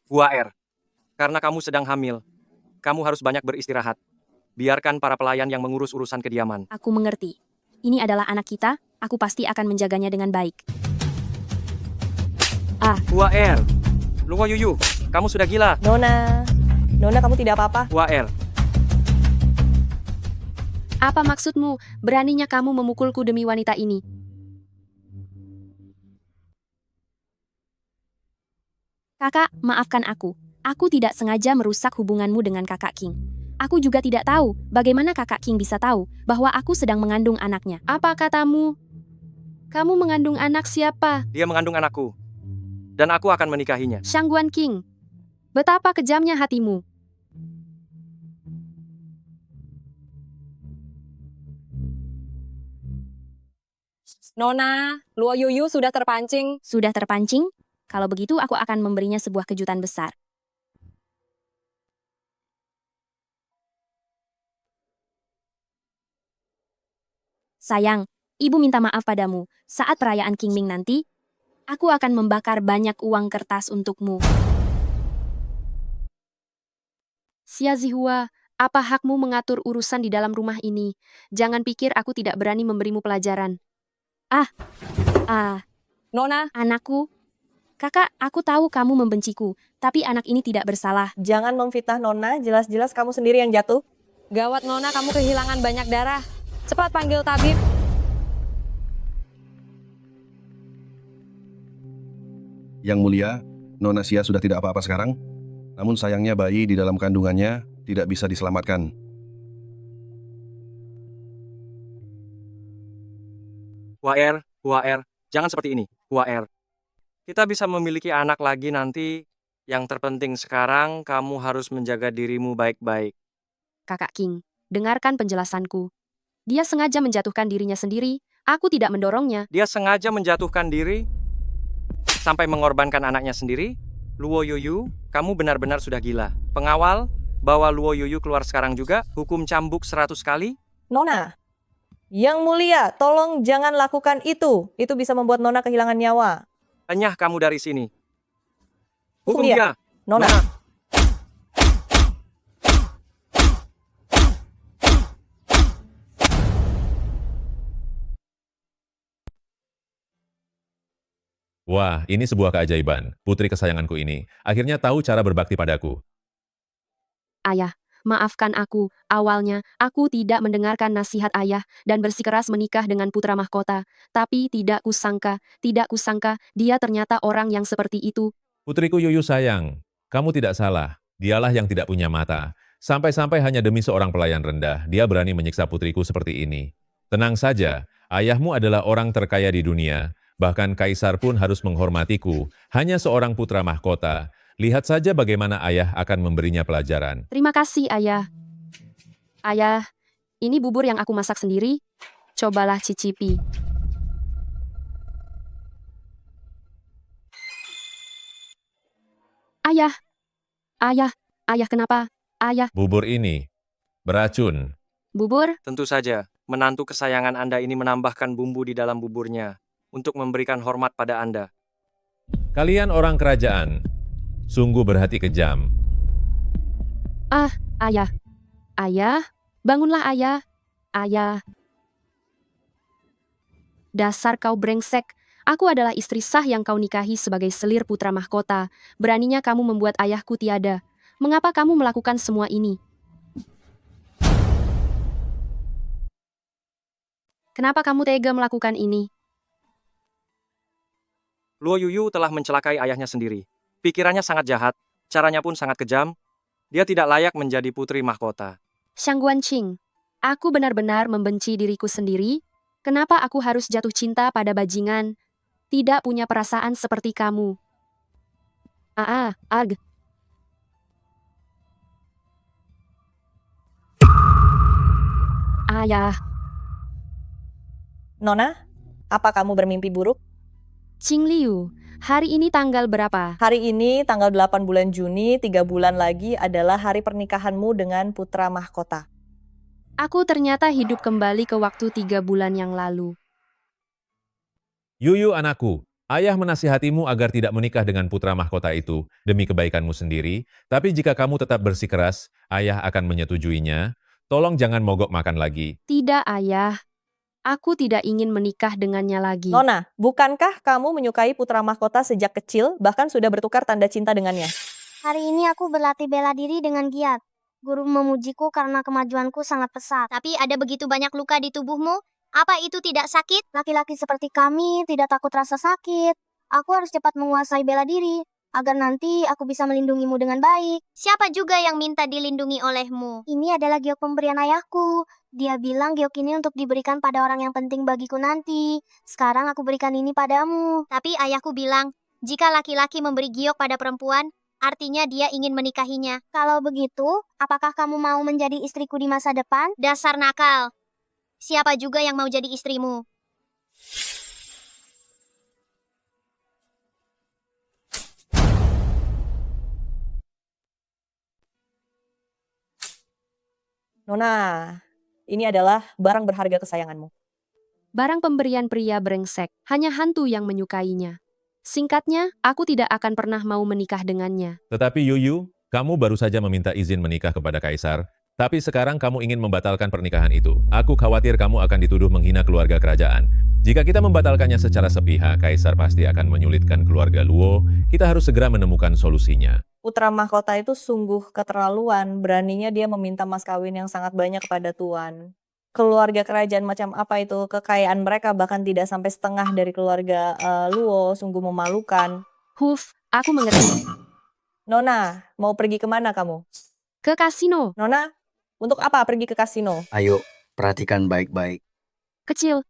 Hua Er, karena kamu sedang hamil, kamu harus banyak beristirahat. Biarkan para pelayan yang mengurus urusan kediaman. Aku mengerti. Ini adalah anak kita, aku pasti akan menjaganya dengan baik. Hua Er, Luo Yuyu, kamu sudah gila. Nona, kamu tidak apa-apa? Hua Er, Apa maksudmu? Beraninya kamu memukulku demi wanita ini. Kakak, maafkan aku. Aku tidak sengaja merusak hubunganmu dengan kakak King. Aku juga tidak tahu bagaimana kakak King bisa tahu bahwa aku sedang mengandung anaknya. Apa katamu? Kamu mengandung anak siapa? dia mengandung anakku. Dan aku akan menikahinya. Shangguan King. Betapa kejamnya hatimu. Nona, Luo Yuyu sudah terpancing. Sudah terpancing? Kalau begitu aku akan memberinya sebuah kejutan besar. Sayang, ibu minta maaf padamu. Saat perayaan Qingming nanti, aku akan membakar banyak uang kertas untukmu. Xia Zihua, apa hakmu mengatur urusan di dalam rumah ini? Jangan pikir aku tidak berani memberimu pelajaran. Nona, Anakku. Kakak, aku tahu kamu membenciku, tapi anak ini tidak bersalah. jangan memfitnah Nona, jelas-jelas kamu sendiri yang jatuh. Gawat Nona, kamu kehilangan banyak darah. Cepat panggil tabib. Yang mulia, Nona Xia sudah tidak apa-apa sekarang. Namun sayangnya bayi di dalam kandungannya tidak bisa diselamatkan. Hua Er, jangan seperti ini. Hua Er, kita bisa memiliki anak lagi nanti. Yang terpenting sekarang, kamu harus menjaga dirimu baik-baik. Kakak King, dengarkan penjelasanku. Dia sengaja menjatuhkan dirinya sendiri, aku tidak mendorongnya. Dia sengaja menjatuhkan diri sampai mengorbankan anaknya sendiri. Luo Yuyu, kamu benar-benar sudah gila. Pengawal, bawa Luo Yuyu keluar sekarang juga. Hukum cambuk 100 kali. Nona, yang mulia, tolong jangan lakukan itu. Itu bisa membuat Nona kehilangan nyawa. Enyah kamu dari sini. Hukum Hukum dia. dia. Nona. Wah, ini sebuah keajaiban. Putri kesayanganku ini akhirnya tahu cara berbakti padaku. Ayah, maafkan aku. Awalnya, aku tidak mendengarkan nasihat ayah dan bersikeras menikah dengan putra mahkota. Tapi tidak kusangka, dia ternyata orang yang seperti itu. Putriku Yuyu sayang, kamu tidak salah. Dialah yang tidak punya mata. Sampai-sampai hanya demi seorang pelayan rendah, dia berani menyiksa putriku seperti ini. Tenang saja, ayahmu adalah orang terkaya di dunia. Bahkan kaisar pun harus menghormatiku. Hanya seorang putra mahkota. Lihat saja bagaimana ayah akan memberinya pelajaran. Terima kasih, ayah. Ayah, ini bubur yang aku masak sendiri. Cobalah cicipi. Ayah, kenapa? Ayah, Bubur ini beracun. bubur? Tentu saja, menantu kesayangan Anda ini menambahkan bumbu di dalam buburnya untuk memberikan hormat pada Anda. Kalian orang kerajaan, sungguh berhati kejam. Ayah. Ayah, bangunlah ayah. Ayah. Dasar kau brengsek. Aku adalah istri sah yang kau nikahi sebagai selir putra mahkota. Beraninya kamu membuat ayahku tiada. Mengapa kamu melakukan semua ini? Kenapa kamu tega melakukan ini? Luo Yuyu telah mencelakai ayahnya sendiri. Pikirannya sangat jahat, caranya pun sangat kejam. Dia tidak layak menjadi putri mahkota. Shangguan Qing, aku benar-benar membenci diriku sendiri. Kenapa aku harus jatuh cinta pada bajingan? Tidak punya perasaan seperti kamu. Ayah, Nona, apa kamu bermimpi buruk? Qing Liu, hari ini tanggal berapa? Hari ini tanggal 8 bulan Juni, 3 bulan lagi adalah hari pernikahanmu dengan putra mahkota. Aku ternyata hidup kembali ke waktu 3 bulan yang lalu. Yuyu anakku, Ayah menasihatimu agar tidak menikah dengan putra mahkota itu demi kebaikanmu sendiri, tapi jika kamu tetap bersikeras, ayah akan menyetujuinya. Tolong jangan mogok makan lagi. Tidak, Ayah. Aku tidak ingin menikah dengannya lagi. Nona, bukankah kamu menyukai putra mahkota sejak kecil, bahkan sudah bertukar tanda cinta dengannya? Hari ini aku berlatih bela diri dengan giat. Guru memujiku karena kemajuanku sangat pesat. Tapi ada begitu banyak luka di tubuhmu. Apa itu tidak sakit? Laki-laki seperti kami tidak takut rasa sakit. Aku harus cepat menguasai bela diri, agar nanti aku bisa melindungimu dengan baik. Siapa juga yang minta dilindungi olehmu? Ini adalah giok pemberian ayahku. Dia bilang giok ini untuk diberikan pada orang yang penting bagiku nanti. Sekarang aku berikan ini padamu. Tapi ayahku bilang, jika laki-laki memberi giok pada perempuan, artinya dia ingin menikahinya. Kalau begitu, apakah kamu mau menjadi istriku di masa depan? Dasar nakal. Siapa juga yang mau jadi istrimu? Nona, ini adalah barang berharga kesayanganmu. Barang pemberian pria brengsek, hanya hantu yang menyukainya. Singkatnya, aku tidak akan pernah mau menikah dengannya. Tetapi Yuyu, kamu baru saja meminta izin menikah kepada Kaisar, tapi sekarang kamu ingin membatalkan pernikahan itu. Aku khawatir kamu akan dituduh menghina keluarga kerajaan. Jika kita membatalkannya secara sepihak, Kaisar pasti akan menyulitkan keluarga Luo. Kita harus segera menemukan solusinya. Putra mahkota itu sungguh keterlaluan, beraninya dia meminta mas kawin yang sangat banyak kepada tuan. Keluarga kerajaan macam apa itu, kekayaan mereka bahkan tidak sampai setengah dari keluarga Luo, sungguh memalukan. Huf, aku mengerti. Nona, mau pergi kemana kamu? Ke kasino. Nona, untuk apa pergi ke kasino? Ayo, perhatikan baik-baik. Kecil.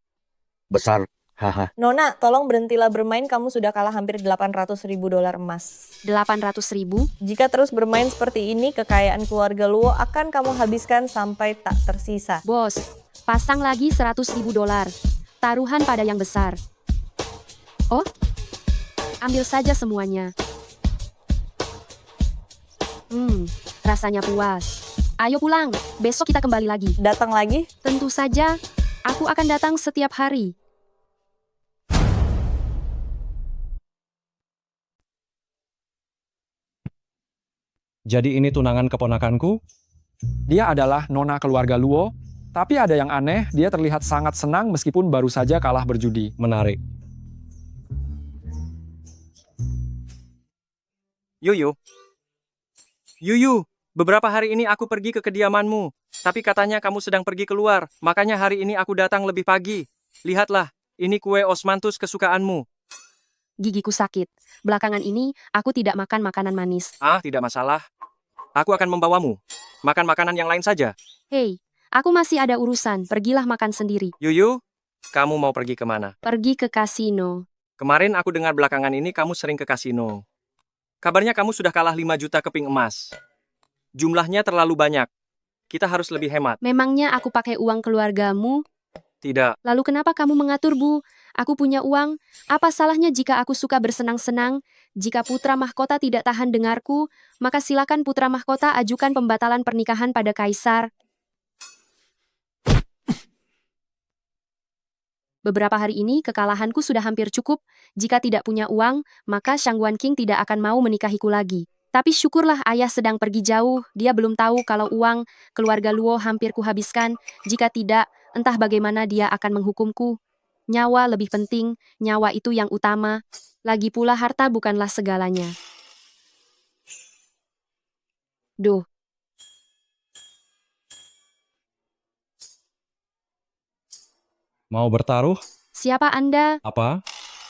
Besar, haha. Nona, tolong berhentilah bermain, kamu sudah kalah hampir 800.000 dolar emas. 800.000. Jika terus bermain seperti ini, kekayaan keluarga Luo akan kamu habiskan sampai tak tersisa. Bos, pasang lagi 100.000 dolar. Taruhan pada yang besar. Oh, ambil saja semuanya. Rasanya puas. Ayo pulang, besok kita kembali lagi. Datang lagi? Tentu saja, aku akan datang setiap hari. Jadi ini tunangan keponakanku? Dia adalah nona keluarga Luo, tapi ada yang aneh, dia terlihat sangat senang meskipun baru saja kalah berjudi. Menarik. Yuyu. Yuyu, beberapa hari ini aku pergi ke kediamanmu, tapi katanya kamu sedang pergi keluar, makanya hari ini aku datang lebih pagi. Lihatlah, ini kue osmanthus kesukaanmu. Gigiku sakit. Belakangan ini, aku tidak makan makanan manis. Ah, tidak masalah. Aku akan membawamu. Makan makanan yang lain saja. Hei, aku masih ada urusan, pergilah makan sendiri. Yuyu, kamu mau pergi kemana? Pergi ke kasino. Kemarin aku dengar belakangan ini kamu sering ke kasino. Kabarnya kamu sudah kalah 5 juta keping emas. Jumlahnya terlalu banyak. Kita harus lebih hemat. Memangnya aku pakai uang keluargamu? Tidak. Lalu kenapa kamu mengatur, Bu? Aku punya uang. Apa salahnya jika aku suka bersenang-senang? Jika putra mahkota tidak tahan dengarku, maka silakan putra mahkota ajukan pembatalan pernikahan pada kaisar. Beberapa hari ini kekalahanku sudah hampir cukup. Jika tidak punya uang, maka Shangguan King tidak akan mau menikahiku lagi. Tapi syukurlah ayah sedang pergi jauh. Dia belum tahu kalau uang keluarga Luo hampir kuhabiskan. Jika tidak, entah bagaimana dia akan menghukumku. Nyawa lebih penting, nyawa itu yang utama. Lagi pula harta bukanlah segalanya. Duh. Mau bertaruh? Siapa Anda? Apa?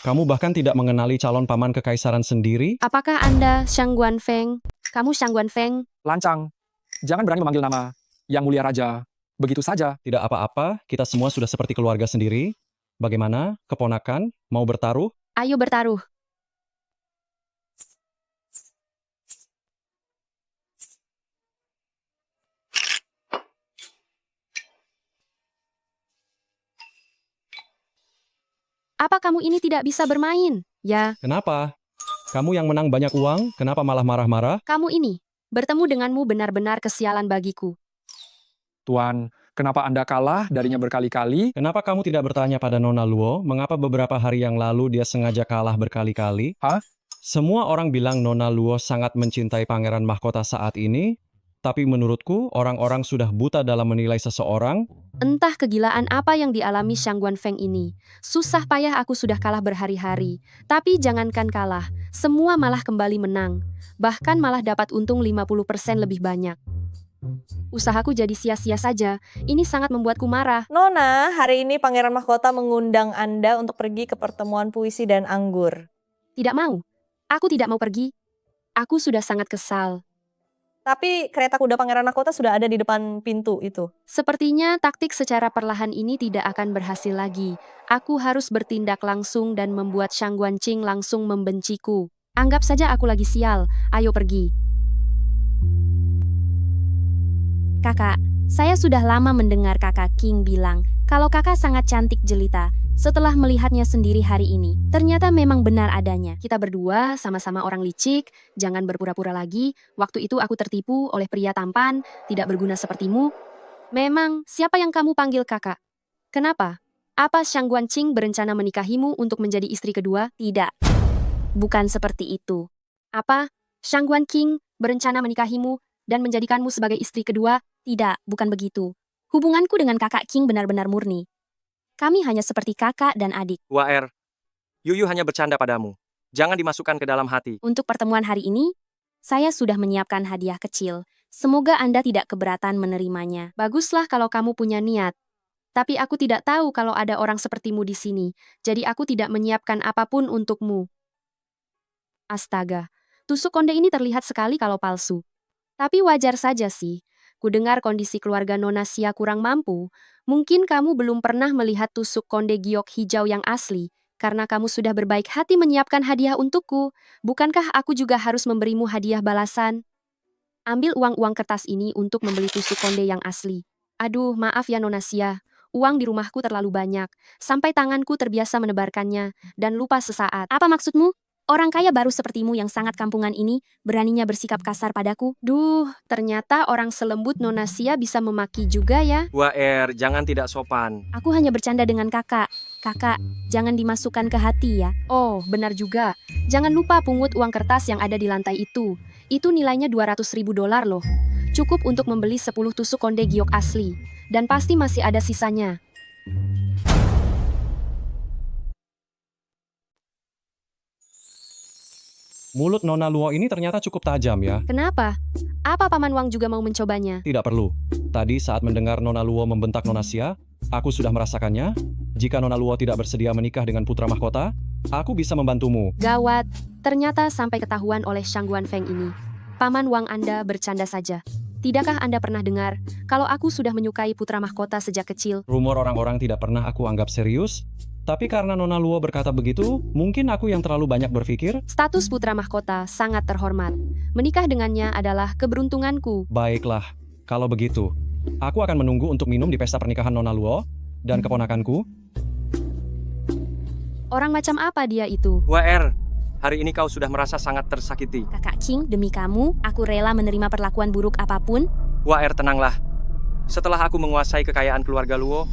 Kamu bahkan tidak mengenali calon paman kekaisaran sendiri? Apakah Anda Shangguan Feng? Kamu Shangguan Feng? Lancang, jangan berani memanggil nama Yang Mulia Raja. Begitu saja. Tidak apa-apa, kita semua sudah seperti keluarga sendiri. Bagaimana, keponakan? Mau bertaruh? Ayo bertaruh. Apa kamu ini tidak bisa bermain? Ya, Kenapa? Kamu yang menang banyak uang, kenapa malah marah-marah? kamu ini. Bertemu denganmu benar-benar kesialan bagiku. Tuan, Kenapa Anda kalah darinya berkali-kali? Kenapa kamu tidak bertanya pada Nona Luo, mengapa beberapa hari yang lalu dia sengaja kalah berkali-kali? Hah? Semua orang bilang Nona Luo sangat mencintai pangeran mahkota saat ini, tapi menurutku orang-orang sudah buta dalam menilai seseorang. Entah kegilaan apa yang dialami Shangguan Feng ini. Susah payah aku sudah kalah berhari-hari. Tapi jangankan kalah, semua malah kembali menang. Bahkan malah dapat untung 50% lebih banyak. Usahaku jadi sia-sia saja. Ini sangat membuatku marah. Nona, hari ini Pangeran Mahkota mengundang Anda untuk pergi ke pertemuan puisi dan anggur. Tidak mau. Aku tidak mau pergi. Aku sudah sangat kesal. Tapi kereta kuda Pangeran Mahkota sudah ada di depan pintu itu. Sepertinya taktik secara perlahan ini tidak akan berhasil lagi. Aku harus bertindak langsung dan membuat Shang Guanqing langsung membenciku. Anggap saja aku lagi sial. Ayo pergi. Kakak, saya sudah lama mendengar kakak King bilang kalau kakak sangat cantik jelita. Setelah melihatnya sendiri hari ini, ternyata memang benar adanya. Kita berdua sama-sama orang licik, jangan berpura-pura lagi. Waktu itu aku tertipu oleh pria tampan, tidak berguna sepertimu. Memang, siapa yang kamu panggil kakak? Kenapa? Apa Shang Guanqing berencana menikahimu untuk menjadi istri kedua? Tidak. Bukan seperti itu. Apa? Shang Guanqing berencana menikahimu dan menjadikanmu sebagai istri kedua? Tidak, bukan begitu. Hubunganku dengan kakak King benar-benar murni. Kami hanya seperti kakak dan adik. Waer, Yuyu hanya bercanda padamu. Jangan dimasukkan ke dalam hati. Untuk pertemuan hari ini, saya sudah menyiapkan hadiah kecil. Semoga Anda tidak keberatan menerimanya. Baguslah kalau kamu punya niat. Tapi aku tidak tahu kalau ada orang sepertimu di sini, jadi aku tidak menyiapkan apapun untukmu. Astaga, tusuk konde ini terlihat sekali kalau palsu. Tapi wajar saja sih. Kudengar kondisi keluarga Nona Xia kurang mampu. Mungkin kamu belum pernah melihat tusuk konde giok hijau yang asli, karena kamu sudah berbaik hati menyiapkan hadiah untukku. Bukankah aku juga harus memberimu hadiah balasan? Ambil uang-uang kertas ini untuk membeli tusuk konde yang asli. Aduh, maaf ya Nona Xia. Uang di rumahku terlalu banyak, sampai tanganku terbiasa menebarkannya, dan lupa sesaat. Apa maksudmu? Orang kaya baru sepertimu yang sangat kampungan ini, beraninya bersikap kasar padaku. Duh, ternyata orang selembut Nona Xia bisa memaki juga ya. Waer, jangan tidak sopan. Aku hanya bercanda dengan kakak. Kakak, jangan dimasukkan ke hati ya. Oh, benar juga. Jangan lupa pungut uang kertas yang ada di lantai itu. Itu nilainya $200.000 loh. Cukup untuk membeli 10 tusuk konde giok asli. Dan pasti masih ada sisanya. Mulut Nona Luo ini ternyata cukup tajam ya. Kenapa? Apa Paman Wang juga mau mencobanya? Tidak perlu. Tadi saat mendengar Nona Luo membentak Nona Xia, aku sudah merasakannya. Jika Nona Luo tidak bersedia menikah dengan putra mahkota, aku bisa membantumu. Gawat, ternyata sampai ketahuan oleh Shang Guanfeng ini. Paman Wang Anda bercanda saja. Tidakkah Anda pernah dengar kalau aku sudah menyukai putra mahkota sejak kecil? Rumor orang-orang tidak pernah aku anggap serius. Tapi karena Nona Luo berkata begitu, mungkin aku yang terlalu banyak berpikir. Status putra mahkota sangat terhormat. Menikah dengannya adalah keberuntunganku. Baiklah, kalau begitu, aku akan menunggu untuk minum di pesta pernikahan Nona Luo dan keponakanku. Orang macam apa dia itu? Waer, hari ini kau sudah merasa sangat tersakiti. Kakak King, demi kamu, aku rela menerima perlakuan buruk apapun. Waer, tenanglah. Setelah aku menguasai kekayaan keluarga Luo,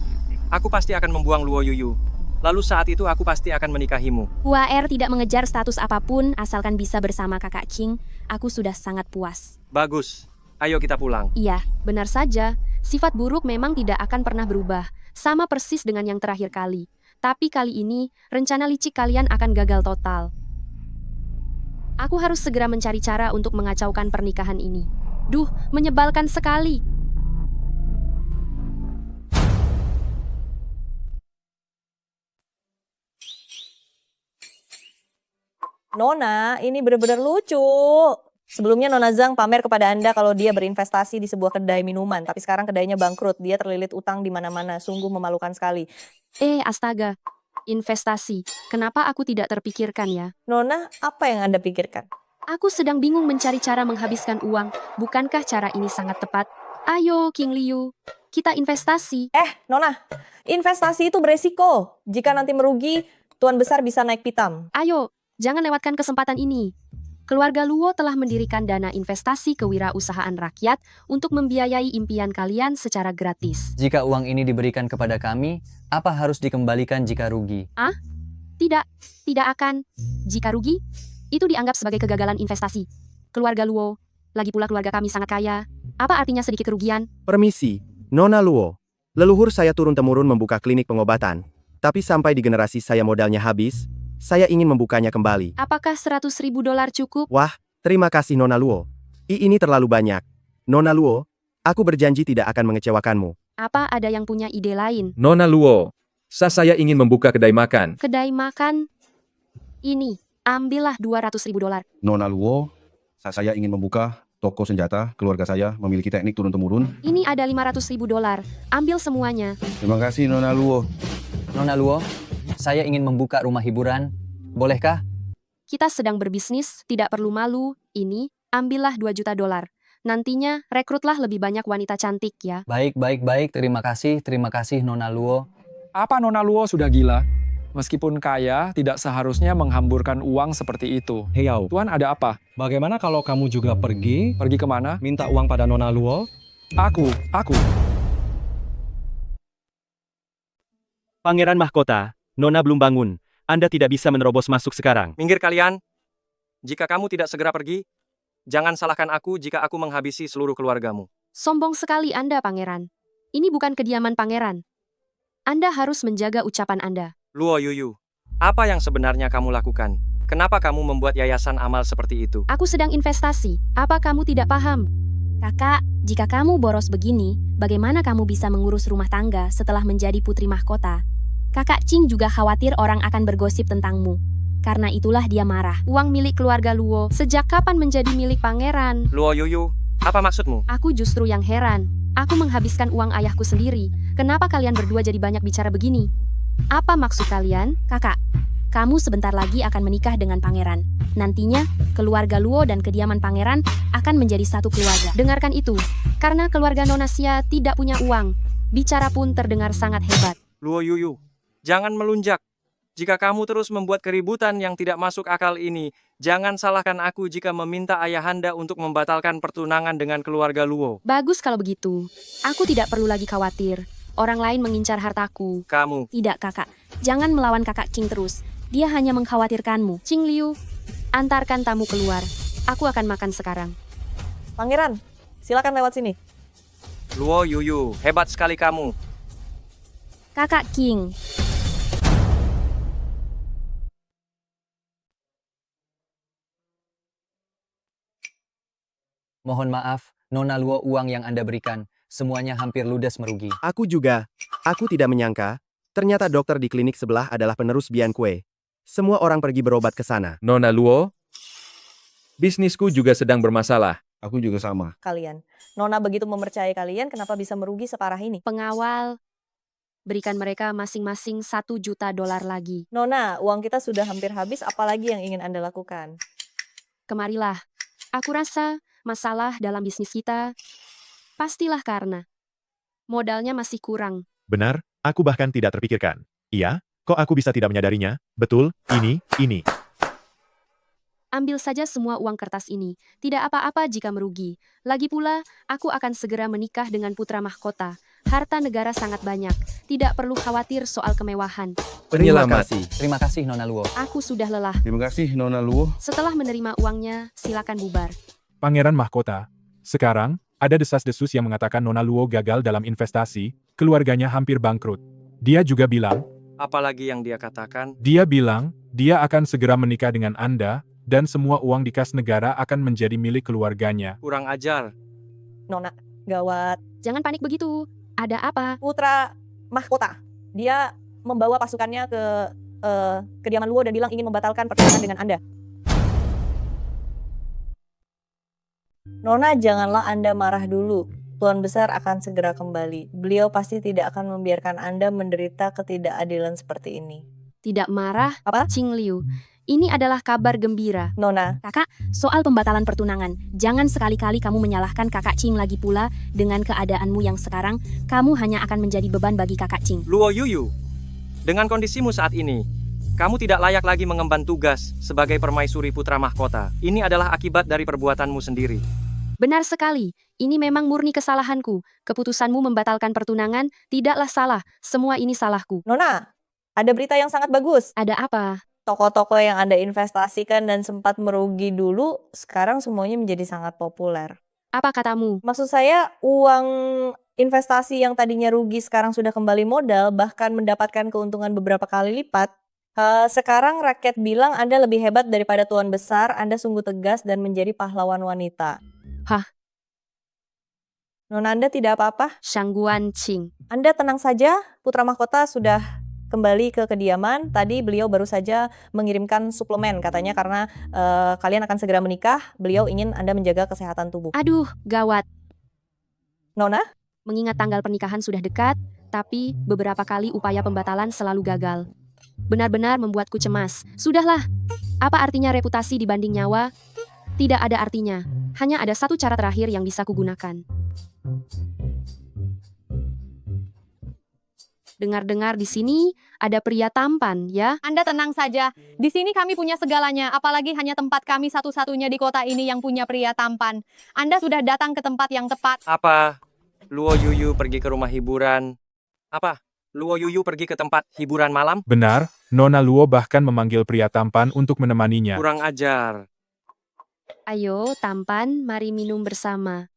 aku pasti akan membuang Luo Yuyu. Lalu saat itu aku pasti akan menikahimu. Waer tidak mengejar status apapun asalkan bisa bersama kakak King. Aku sudah sangat puas. Bagus. Ayo kita pulang. Iya, benar saja. Sifat buruk memang tidak akan pernah berubah. Sama persis dengan yang terakhir kali. Tapi kali ini, rencana licik kalian akan gagal total. Aku harus segera mencari cara untuk mengacaukan pernikahan ini. Duh, menyebalkan sekali. Nona, ini benar-benar lucu. Sebelumnya Nona Zhang pamer kepada Anda kalau dia berinvestasi di sebuah kedai minuman, tapi sekarang kedainya bangkrut. Dia terlilit utang di mana-mana, sungguh memalukan sekali. Astaga. Investasi. Kenapa aku tidak terpikirkan ya? Nona, apa yang Anda pikirkan? Aku sedang bingung mencari cara menghabiskan uang. Bukankah cara ini sangat tepat? Ayo, King Liu. Kita investasi. Nona, investasi itu beresiko. Jika nanti merugi, Tuan Besar bisa naik pitam. Ayo, jangan lewatkan kesempatan ini. Keluarga Luo telah mendirikan dana investasi kewirausahaan rakyat untuk membiayai impian kalian secara gratis. Jika uang ini diberikan kepada kami, apa harus dikembalikan jika rugi? Tidak akan. Jika rugi, itu dianggap sebagai kegagalan investasi. Keluarga Luo, lagi pula keluarga kami sangat kaya. Apa artinya sedikit kerugian? Permisi, Nona Luo. Leluhur saya turun-temurun membuka klinik pengobatan. Tapi sampai di generasi saya modalnya habis, saya ingin membukanya kembali. Apakah $100.000 cukup? Wah, terima kasih Nona Luo. Ini terlalu banyak. Nona Luo, aku berjanji tidak akan mengecewakanmu. Apa ada yang punya ide lain? Nona Luo, saya ingin membuka kedai makan. Kedai makan? Ini, ambillah $200.000. Nona Luo, saya ingin membuka toko senjata. Keluarga saya memiliki teknik turun-temurun. Ini ada $500.000. Ambil semuanya. Terima kasih Nona Luo. Nona Luo, saya ingin membuka rumah hiburan. Bolehkah? Kita sedang berbisnis, tidak perlu malu. Ini, ambillah $2 juta. Nantinya, rekrutlah lebih banyak wanita cantik ya. Baik. Terima kasih Nona Luo. Apa Nona Luo sudah gila? Meskipun kaya, tidak seharusnya menghamburkan uang seperti itu. Heyao, Tuan, ada apa? bagaimana kalau kamu juga pergi, Pergi kemana? minta uang pada Nona Luo? Aku. Pangeran Mahkota, Nona belum bangun. Anda tidak bisa menerobos masuk sekarang. Minggir kalian. Jika kamu tidak segera pergi, jangan salahkan aku jika aku menghabisi seluruh keluargamu. Sombong sekali Anda, Pangeran. Ini bukan kediaman Pangeran. Anda harus menjaga ucapan Anda. Luo Yuyu, apa yang sebenarnya kamu lakukan? Kenapa kamu membuat yayasan amal seperti itu? Aku sedang investasi. Apa kamu tidak paham? Kakak, jika kamu boros begini, bagaimana kamu bisa mengurus rumah tangga setelah menjadi putri mahkota? Kakak Qing juga khawatir orang akan bergosip tentangmu. Karena itulah dia marah. Uang milik keluarga Luo, sejak kapan menjadi milik pangeran? Luo Yuyu, apa maksudmu? Aku justru yang heran. Aku menghabiskan uang ayahku sendiri. Kenapa kalian berdua jadi banyak bicara begini? Apa maksud kalian, kakak? Kamu sebentar lagi akan menikah dengan pangeran. Nantinya, keluarga Luo dan kediaman pangeran akan menjadi satu keluarga. Dengarkan itu, karena keluarga Nona Xia tidak punya uang. Bicara pun terdengar sangat hebat. Luo Yuyu, jangan melunjak. Jika kamu terus membuat keributan yang tidak masuk akal ini, jangan salahkan aku jika meminta ayahanda untuk membatalkan pertunangan dengan keluarga Luo. Bagus kalau begitu. Aku tidak perlu lagi khawatir. Orang lain mengincar hartaku. Kamu. Tidak, kakak. Jangan melawan kakak Qing terus. Dia hanya mengkhawatirkanmu. Qing Liu, antarkan tamu keluar. Aku akan makan sekarang. Pangeran, silakan lewat sini. Luo Yuyu, hebat sekali kamu. Kakak Qing. Mohon maaf, Nona Luo, uang yang Anda berikan, semuanya hampir ludes merugi. Aku juga. Aku tidak menyangka. Ternyata dokter di klinik sebelah adalah penerus Bian Kue. Semua orang pergi berobat ke sana. Nona Luo, bisnisku juga sedang bermasalah. Aku juga sama. Kalian. Nona begitu mempercayai kalian, kenapa bisa merugi separah ini? Pengawal, berikan mereka masing-masing $1 juta lagi. Nona, uang kita sudah hampir habis, apalagi yang ingin Anda lakukan? Kemarilah. Aku rasa masalah dalam bisnis kita pastilah karena modalnya masih kurang. Benar, aku bahkan tidak terpikirkan. Iya, kok aku bisa tidak menyadarinya? Betul, ini. Ambil saja semua uang kertas ini. Tidak apa-apa jika merugi. Lagi pula, aku akan segera menikah dengan putra mahkota. Harta negara sangat banyak. Tidak perlu khawatir soal kemewahan. Terima kasih Nona Luo. Aku sudah lelah. Terima kasih Nona Luo. Setelah menerima uangnya, silakan bubar. Pangeran Mahkota, sekarang ada desas-desus yang mengatakan Nona Luo gagal dalam investasi, keluarganya hampir bangkrut. Dia juga bilang, Apalagi yang dia katakan? dia bilang, dia akan segera menikah dengan Anda, dan semua uang di kas negara akan menjadi milik keluarganya. Kurang ajar. Nona, gawat. Jangan panik begitu. Ada apa? Putra mahkota. Dia membawa pasukannya ke kediaman Luo dan bilang ingin membatalkan pertunangan dengan Anda. Nona, janganlah Anda marah dulu. Tuan Besar akan segera kembali. Beliau pasti tidak akan membiarkan Anda menderita ketidakadilan seperti ini. Tidak marah, Apa? Qing Liu. Ini adalah kabar gembira. Nona, Kakak, soal pembatalan pertunangan, jangan sekali-kali kamu menyalahkan kakak Qing lagi pula. Dengan keadaanmu yang sekarang, kamu hanya akan menjadi beban bagi kakak Qing. Luo Yuyu, dengan kondisimu saat ini, Kamu tidak layak lagi mengemban tugas sebagai permaisuri putra mahkota. Ini adalah akibat dari perbuatanmu sendiri. Benar sekali, ini memang murni kesalahanku. Keputusanmu membatalkan pertunangan tidaklah salah, semua ini salahku. Nona, ada berita yang sangat bagus. Ada apa? Toko-toko yang Anda investasikan dan sempat merugi dulu, sekarang semuanya menjadi sangat populer. Apa katamu? Maksud saya, uang investasi yang tadinya rugi sekarang sudah kembali modal, bahkan mendapatkan keuntungan beberapa kali lipat. Sekarang rakyat bilang Anda lebih hebat daripada Tuan Besar, Anda sungguh tegas dan menjadi pahlawan wanita. Hah? Nona Anda tidak apa-apa? Shangguan Qing. Anda tenang saja, Putra Mahkota sudah kembali ke kediaman. Tadi beliau baru saja mengirimkan suplemen katanya karena kalian akan segera menikah. Beliau ingin Anda menjaga kesehatan tubuh. Aduh, gawat. Nona? Mengingat tanggal pernikahan sudah dekat, tapi beberapa kali upaya pembatalan selalu gagal. Benar-benar membuatku cemas. Sudahlah, apa artinya reputasi dibanding nyawa? Tidak ada artinya. Hanya ada satu cara terakhir yang bisa kugunakan. Dengar-dengar di sini ada pria tampan, ya? Anda tenang saja. Di sini kami punya segalanya, apalagi hanya tempat kami satu-satunya di kota ini yang punya pria tampan. Anda sudah datang ke tempat yang tepat. Apa? Luo Yuyu pergi ke rumah hiburan. Apa? Luo Yuyu pergi ke tempat hiburan malam? Benar, Nona Luo bahkan memanggil pria tampan untuk menemaninya. Kurang ajar. Ayo, tampan, mari minum bersama.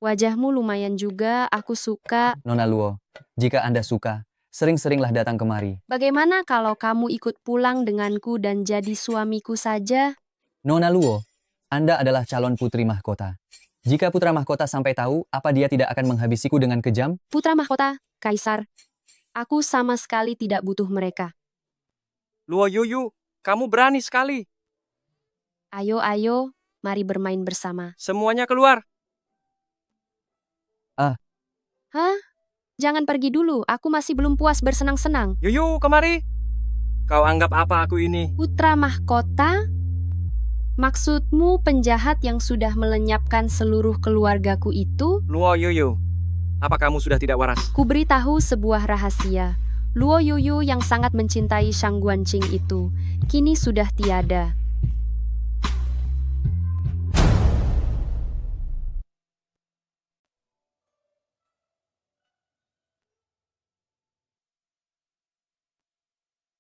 Wajahmu lumayan juga, aku suka. Nona Luo, jika Anda suka, sering-seringlah datang kemari. Bagaimana kalau kamu ikut pulang denganku dan jadi suamiku saja? Nona Luo, Anda adalah calon putri mahkota. Jika putra mahkota sampai tahu, apa dia tidak akan menghabisiku dengan kejam? Putra mahkota, Kaisar. Aku sama sekali tidak butuh mereka. Luo Yuyu, kamu berani sekali. Ayo, mari bermain bersama. Semuanya keluar. Hah? Jangan pergi dulu, aku masih belum puas bersenang-senang. Yuyu, kemari. Kau anggap apa aku ini? Putra mahkota? Maksudmu penjahat yang sudah melenyapkan seluruh keluargaku itu? Luo Yuyu, apa kamu sudah tidak waras? Ku beritahu sebuah rahasia. Luo Yuyu yang sangat mencintai Shangguan Qing itu, kini sudah tiada.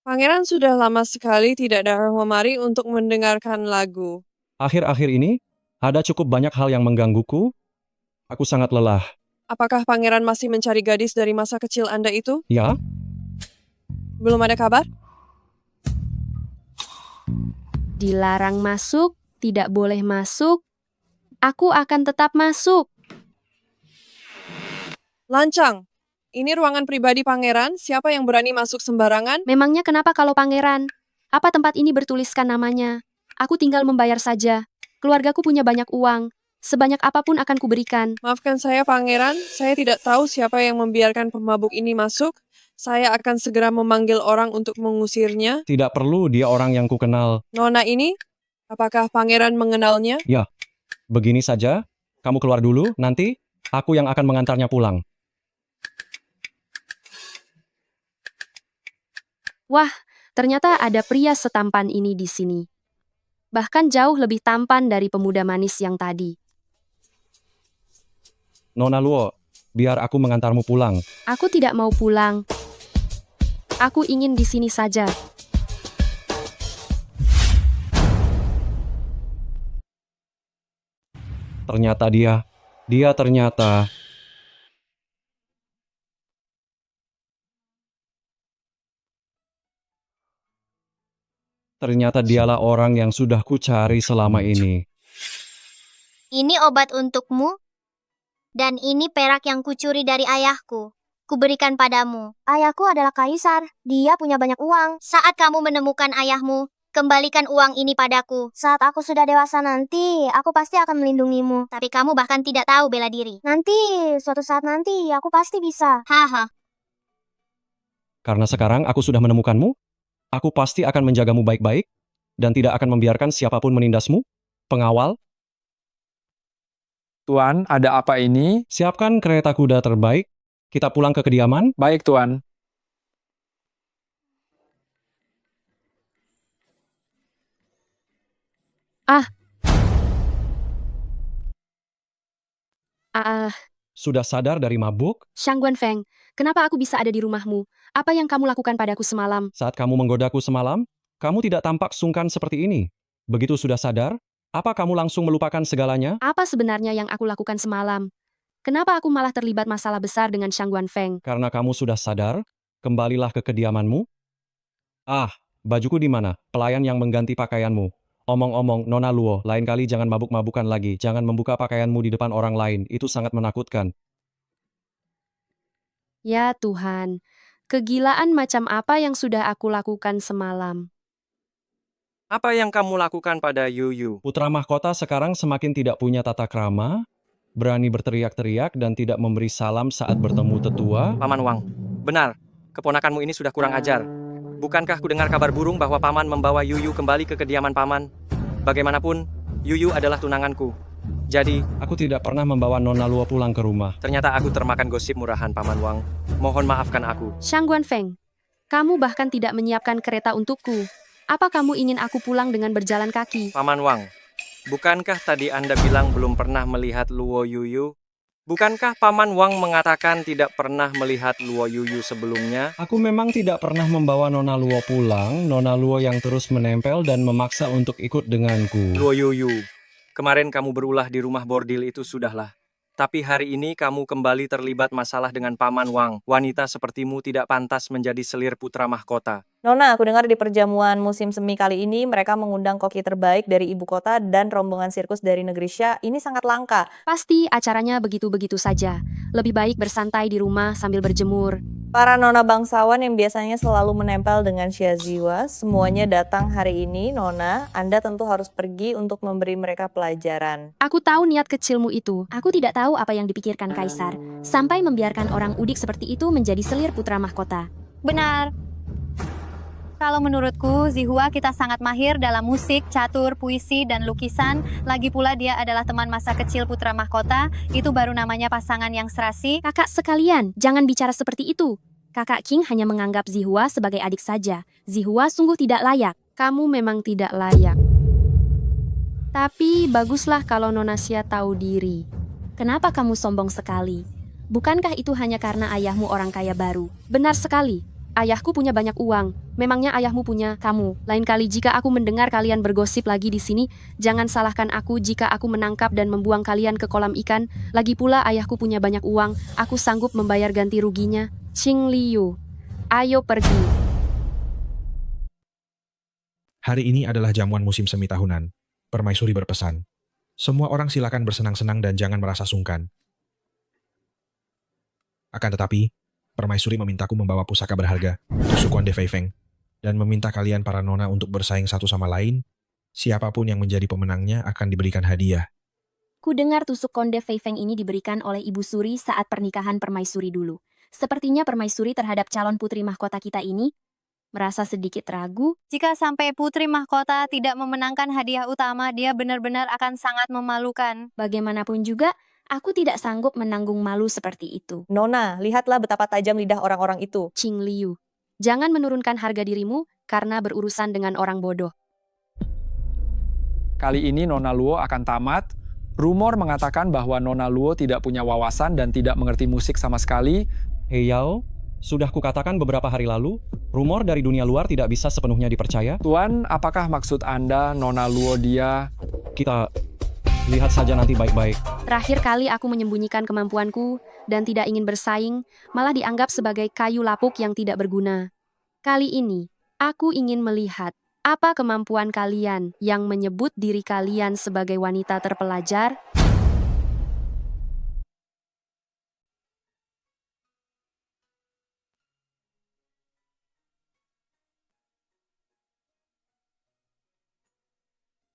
Pangeran sudah lama sekali tidak datang kemari untuk mendengarkan lagu. Akhir-akhir ini, ada cukup banyak hal yang menggangguku. Aku sangat lelah. Apakah pangeran masih mencari gadis dari masa kecil Anda itu? Ya? Belum ada kabar? Dilarang masuk, tidak boleh masuk. Aku akan tetap masuk. Lancang. Ini ruangan pribadi pangeran, siapa yang berani masuk sembarangan? Memangnya kenapa kalau pangeran? Apa tempat ini bertuliskan namanya? Aku tinggal membayar saja. Keluargaku punya banyak uang. Sebanyak apapun akan kuberikan. Maafkan saya pangeran, saya tidak tahu siapa yang membiarkan pemabuk ini masuk. Saya akan segera memanggil orang untuk mengusirnya. Tidak perlu, dia orang yang kukenal. Nona ini, apakah pangeran mengenalnya? Ya, begini saja. Kamu keluar dulu, nanti aku yang akan mengantarnya pulang. Wah, ternyata ada pria setampan ini di sini. Bahkan jauh lebih tampan dari pemuda manis yang tadi. Nona Luo, biar aku mengantarmu pulang. Aku tidak mau pulang. Aku ingin di sini saja. Ternyata dia ternyata... Ternyata dialah orang yang sudah kucari selama ini. Ini obat untukmu, dan ini perak yang kucuri dari ayahku. Kuberikan padamu. Ayahku adalah kaisar. Dia punya banyak uang. Saat kamu menemukan ayahmu, kembalikan uang ini padaku. Saat aku sudah dewasa nanti, aku pasti akan melindungimu. Tapi kamu bahkan tidak tahu bela diri. Nanti, suatu saat nanti, aku pasti bisa. Haha. Karena sekarang aku sudah menemukanmu, aku pasti akan menjagamu baik-baik dan tidak akan membiarkan siapapun menindasmu. Pengawal, Tuan, ada apa ini? siapkan kereta kuda terbaik. Kita pulang ke kediaman? Baik, Tuan. Ah. Ah, Sudah sadar dari mabuk? Shang Guanfeng, kenapa aku bisa ada di rumahmu? Apa yang kamu lakukan padaku semalam? Saat kamu menggodaku semalam, kamu tidak tampak sungkan seperti ini. Begitu sudah sadar, apa kamu langsung melupakan segalanya? Apa sebenarnya yang aku lakukan semalam? Kenapa aku malah terlibat masalah besar dengan Shang Guanfeng? Karena kamu sudah sadar, kembalilah ke kediamanmu. Ah, bajuku di mana? Pelayan yang mengganti pakaianmu. Omong-omong, Nona Luo, lain kali jangan mabuk-mabukan lagi. Jangan membuka pakaianmu di depan orang lain. Itu sangat menakutkan. Ya Tuhan, kegilaan macam apa yang sudah aku lakukan semalam? Apa yang kamu lakukan pada Yuyu? Putra mahkota sekarang semakin tidak punya tata krama, berani berteriak-teriak dan tidak memberi salam saat bertemu tetua. Paman Wang, benar, keponakanmu ini sudah kurang ajar. Bukankah ku dengar kabar burung bahwa Paman membawa Yuyu kembali ke kediaman Paman? Bagaimanapun, Yuyu adalah tunanganku. Jadi, aku tidak pernah membawa Nona Luo pulang ke rumah. Ternyata aku termakan gosip murahan Paman Wang. Mohon maafkan aku. Shang Guanfeng, kamu bahkan tidak menyiapkan kereta untukku. Apa kamu ingin aku pulang dengan berjalan kaki? Paman Wang, bukankah tadi Anda bilang belum pernah melihat Luo Yuyu? Bukankah Paman Wang mengatakan tidak pernah melihat Luo Yuyu sebelumnya? Aku memang tidak pernah membawa Nona Luo pulang, Nona Luo yang terus menempel dan memaksa untuk ikut denganku. Luo Yuyu, kemarin kamu berulah di rumah bordil itu sudahlah. Tapi hari ini kamu kembali terlibat masalah dengan Paman Wang. Wanita sepertimu tidak pantas menjadi selir putra mahkota. Nona, aku dengar di perjamuan musim semi kali ini mereka mengundang koki terbaik dari ibu kota dan rombongan sirkus dari negeri Xia. Ini sangat langka. Pasti acaranya begitu-begitu saja. Lebih baik bersantai di rumah sambil berjemur. Para nona bangsawan yang biasanya selalu menempel dengan Xia Ziwa, semuanya datang hari ini. Nona, Anda tentu harus pergi untuk memberi mereka pelajaran. Aku tahu niat kecilmu itu. Aku tidak tahu apa yang dipikirkan Kaisar, sampai membiarkan orang udik seperti itu menjadi selir putra mahkota. Benar. Kalau menurutku, Zihua kita sangat mahir dalam musik, catur, puisi, dan lukisan. Lagi pula dia adalah teman masa kecil putra mahkota. Itu baru namanya pasangan yang serasi. Kakak sekalian, jangan bicara seperti itu. Kakak King hanya menganggap Zihua sebagai adik saja. Zihua sungguh tidak layak. Kamu memang tidak layak. Tapi baguslah kalau Nona Xia tahu diri. Kenapa kamu sombong sekali? Bukankah itu hanya karena ayahmu orang kaya baru? Benar sekali. Ayahku punya banyak uang. Memangnya ayahmu punya kamu. Lain kali jika aku mendengar kalian bergosip lagi di sini, jangan salahkan aku jika aku menangkap dan membuang kalian ke kolam ikan. Lagi pula ayahku punya banyak uang. Aku sanggup membayar ganti ruginya. Qing Liu, ayo pergi. Hari ini adalah jamuan musim semi tahunan. Permaisuri berpesan. Semua orang silakan bersenang-senang dan jangan merasa sungkan. Akan tetapi, Permaisuri memintaku membawa pusaka berharga, tusuk Konde Fei Feng, dan meminta kalian para nona untuk bersaing satu sama lain. Siapapun yang menjadi pemenangnya akan diberikan hadiah. Ku dengar tusuk Konde Fei Feng ini diberikan oleh Ibu Suri saat pernikahan Permaisuri dulu. Sepertinya Permaisuri terhadap calon putri mahkota kita ini merasa sedikit ragu. Jika sampai putri mahkota tidak memenangkan hadiah utama, dia benar-benar akan sangat memalukan. Bagaimanapun juga, aku tidak sanggup menanggung malu seperti itu. Nona, lihatlah betapa tajam lidah orang-orang itu. Qing Liu, jangan menurunkan harga dirimu karena berurusan dengan orang bodoh. Kali ini Nona Luo akan tamat. Rumor mengatakan bahwa Nona Luo tidak punya wawasan dan tidak mengerti musik sama sekali. Hei Yao, sudah kukatakan beberapa hari lalu, rumor dari dunia luar tidak bisa sepenuhnya dipercaya. Tuan, apakah maksud Anda Nona Luo dia... Kita lihat saja nanti baik-baik. Terakhir kali aku menyembunyikan kemampuanku dan tidak ingin bersaing, malah dianggap sebagai kayu lapuk yang tidak berguna. Kali ini, aku ingin melihat apa kemampuan kalian yang menyebut diri kalian sebagai wanita terpelajar.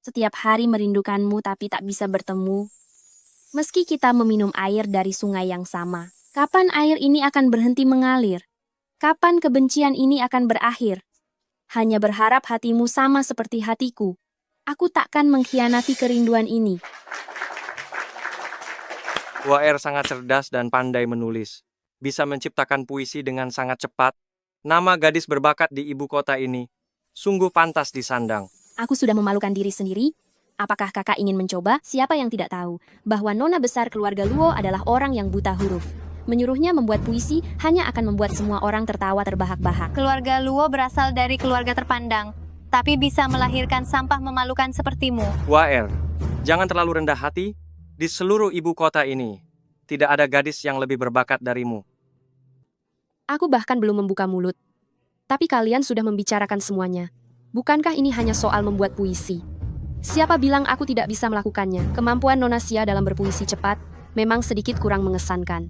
Setiap hari merindukanmu tapi tak bisa bertemu. Meski kita meminum air dari sungai yang sama, kapan air ini akan berhenti mengalir? Kapan kebencian ini akan berakhir? Hanya berharap hatimu sama seperti hatiku. Aku takkan mengkhianati kerinduan ini. Waer sangat cerdas dan pandai menulis. bisa menciptakan puisi dengan sangat cepat. Nama gadis berbakat di ibu kota ini sungguh pantas disandang. Aku sudah memalukan diri sendiri. Apakah kakak ingin mencoba? Siapa yang tidak tahu bahwa nona besar keluarga Luo adalah orang yang buta huruf. Menyuruhnya membuat puisi hanya akan membuat semua orang tertawa terbahak-bahak. Keluarga Luo berasal dari keluarga terpandang, tapi bisa melahirkan sampah memalukan sepertimu. Waer, jangan terlalu rendah hati. Di seluruh ibu kota ini, tidak ada gadis yang lebih berbakat darimu. Aku bahkan belum membuka mulut. Tapi kalian sudah membicarakan semuanya. Bukankah ini hanya soal membuat puisi? Siapa bilang aku tidak bisa melakukannya? Kemampuan Nona Xia dalam berpuisi cepat memang sedikit kurang mengesankan.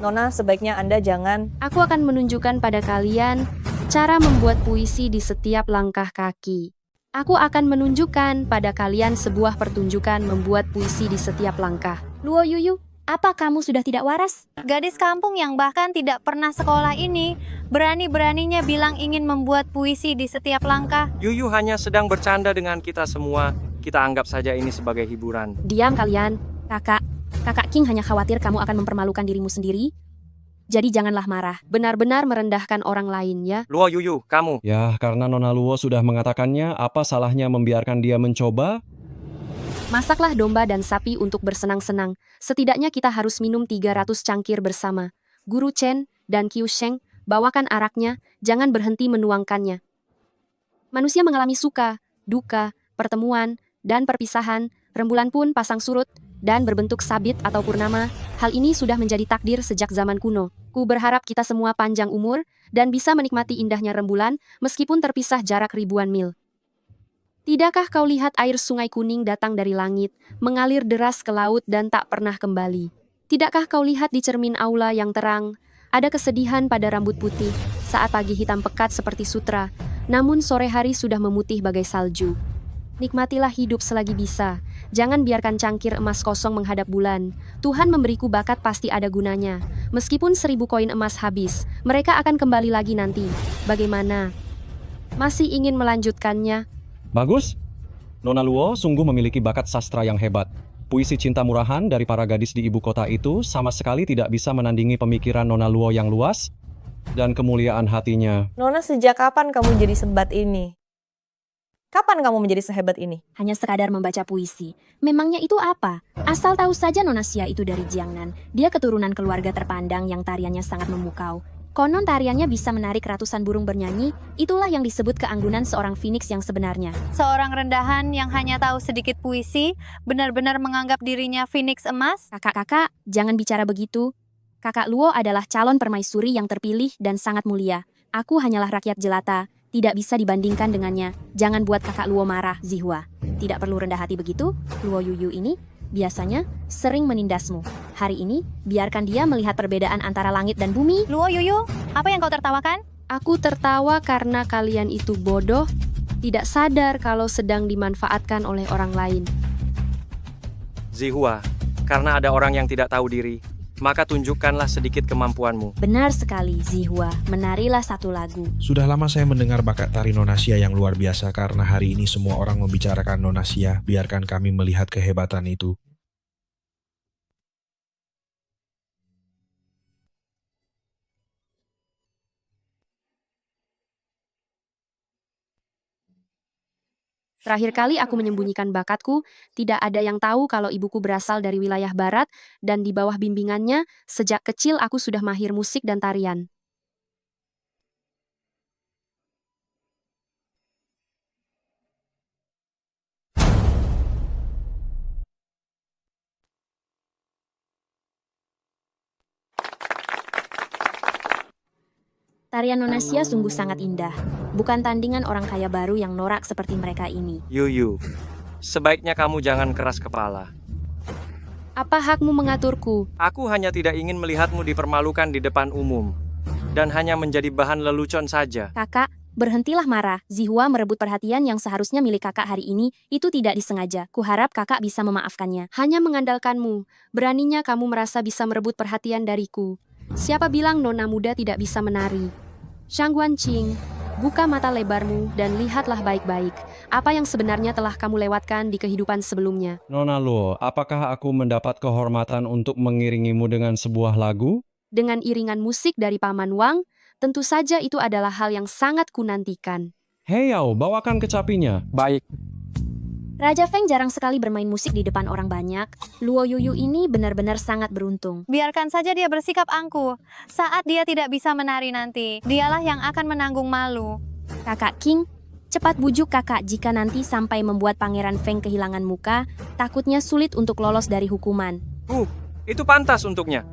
Nona, sebaiknya Anda jangan. Aku akan menunjukkan pada kalian cara membuat puisi di setiap langkah kaki. Aku akan menunjukkan pada kalian sebuah pertunjukan membuat puisi di setiap langkah. Luo Yuyu, apa kamu sudah tidak waras? Gadis kampung yang bahkan tidak pernah sekolah ini, berani-beraninya bilang ingin membuat puisi di setiap langkah. Yuyu hanya sedang bercanda dengan kita semua. Kita anggap saja ini sebagai hiburan. Diam kalian, kakak. Kakak King hanya khawatir kamu akan mempermalukan dirimu sendiri. Jadi janganlah marah, benar-benar merendahkan orang lain ya. Luo Yuyu, kamu. Ya, karena Nona Luo sudah mengatakannya, apa salahnya membiarkan dia mencoba? Masaklah domba dan sapi untuk bersenang-senang. Setidaknya kita harus minum 300 cangkir bersama. Guru Chen dan Qiu Sheng, bawakan araknya, jangan berhenti menuangkannya. Manusia mengalami suka, duka, pertemuan, dan perpisahan. Rembulan pun pasang surut, dan berbentuk sabit atau purnama. Hal ini sudah menjadi takdir sejak zaman kuno. Ku berharap kita semua panjang umur, dan bisa menikmati indahnya rembulan, meskipun terpisah jarak ribuan mil. Tidakkah kau lihat air sungai kuning datang dari langit, mengalir deras ke laut dan tak pernah kembali? Tidakkah kau lihat di cermin aula yang terang, ada kesedihan pada rambut putih, saat pagi hitam pekat seperti sutra, namun sore hari sudah memutih bagai salju. Nikmatilah hidup selagi bisa, jangan biarkan cangkir emas kosong menghadap bulan. Tuhan memberiku bakat pasti ada gunanya. Meskipun 1000 koin emas habis, mereka akan kembali lagi nanti. Bagaimana? Masih ingin melanjutkannya? Bagus. Nona Luo sungguh memiliki bakat sastra yang hebat. Puisi cinta murahan dari para gadis di ibu kota itu sama sekali tidak bisa menandingi pemikiran Nona Luo yang luas dan kemuliaan hatinya. Nona, sejak kapan kamu jadi sebat ini? Kapan kamu menjadi sehebat ini? Hanya sekadar membaca puisi. Memangnya itu apa? Asal tahu saja Nona Xia itu dari Jiangnan. Dia keturunan keluarga terpandang yang tariannya sangat memukau. Konon tariannya bisa menarik ratusan burung bernyanyi, itulah yang disebut keanggunan seorang phoenix yang sebenarnya. Seorang rendahan yang hanya tahu sedikit puisi, benar-benar menganggap dirinya phoenix emas? Kakak-kakak, jangan bicara begitu. Kakak Luo adalah calon permaisuri yang terpilih dan sangat mulia. Aku hanyalah rakyat jelata, tidak bisa dibandingkan dengannya. Jangan buat kakak Luo marah, Zihua. Tidak perlu rendah hati begitu, Luo Yuyu ini biasanya sering menindasmu. Hari ini, biarkan dia melihat perbedaan antara langit dan bumi. Luo Yuyu, apa yang kau tertawakan? Aku tertawa karena kalian itu bodoh, tidak sadar kalau sedang dimanfaatkan oleh orang lain. Zihua, karena ada orang yang tidak tahu diri, maka tunjukkanlah sedikit kemampuanmu. Benar sekali, Zihua. Menarilah satu lagu. Sudah lama saya mendengar bakat tari Nona Xia yang luar biasa karena hari ini semua orang membicarakan Nona Xia. Biarkan kami melihat kehebatan itu. Terakhir kali aku menyembunyikan bakatku, tidak ada yang tahu kalau ibuku berasal dari wilayah barat, dan di bawah bimbingannya, sejak kecil aku sudah mahir musik dan tarian. Tarian Nona Xia sungguh sangat indah. Bukan tandingan orang kaya baru yang norak seperti mereka ini. Yuyu, sebaiknya kamu jangan keras kepala. Apa hakmu mengaturku? Aku hanya tidak ingin melihatmu dipermalukan di depan umum. Dan hanya menjadi bahan lelucon saja. Kakak, berhentilah marah. Zihua merebut perhatian yang seharusnya milik kakak hari ini, itu tidak disengaja. Kuharap kakak bisa memaafkannya. Hanya mengandalkanmu. Beraninya kamu merasa bisa merebut perhatian dariku. Siapa bilang nona muda tidak bisa menari? Shang Guanqing, buka mata lebarmu dan lihatlah baik-baik. Apa yang sebenarnya telah kamu lewatkan di kehidupan sebelumnya. Nona Luo, apakah aku mendapat kehormatan untuk mengiringimu dengan sebuah lagu? dengan iringan musik dari Paman Wang, tentu saja itu adalah hal yang sangat kunantikan. Hei Yao, bawakan kecapinya. Baik. Raja Feng jarang sekali bermain musik di depan orang banyak. Luo Yuyu ini benar-benar sangat beruntung. Biarkan saja dia bersikap angkuh. Saat dia tidak bisa menari nanti, dialah yang akan menanggung malu. Kakak King, cepat bujuk kakak jika nanti sampai membuat Pangeran Feng kehilangan muka, takutnya sulit untuk lolos dari hukuman. Itu pantas untuknya.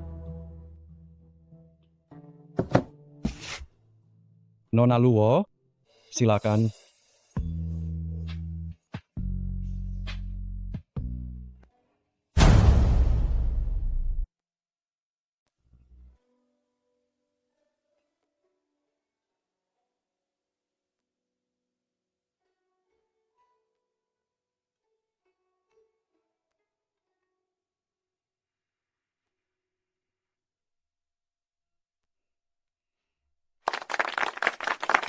Nona Luo, silakan.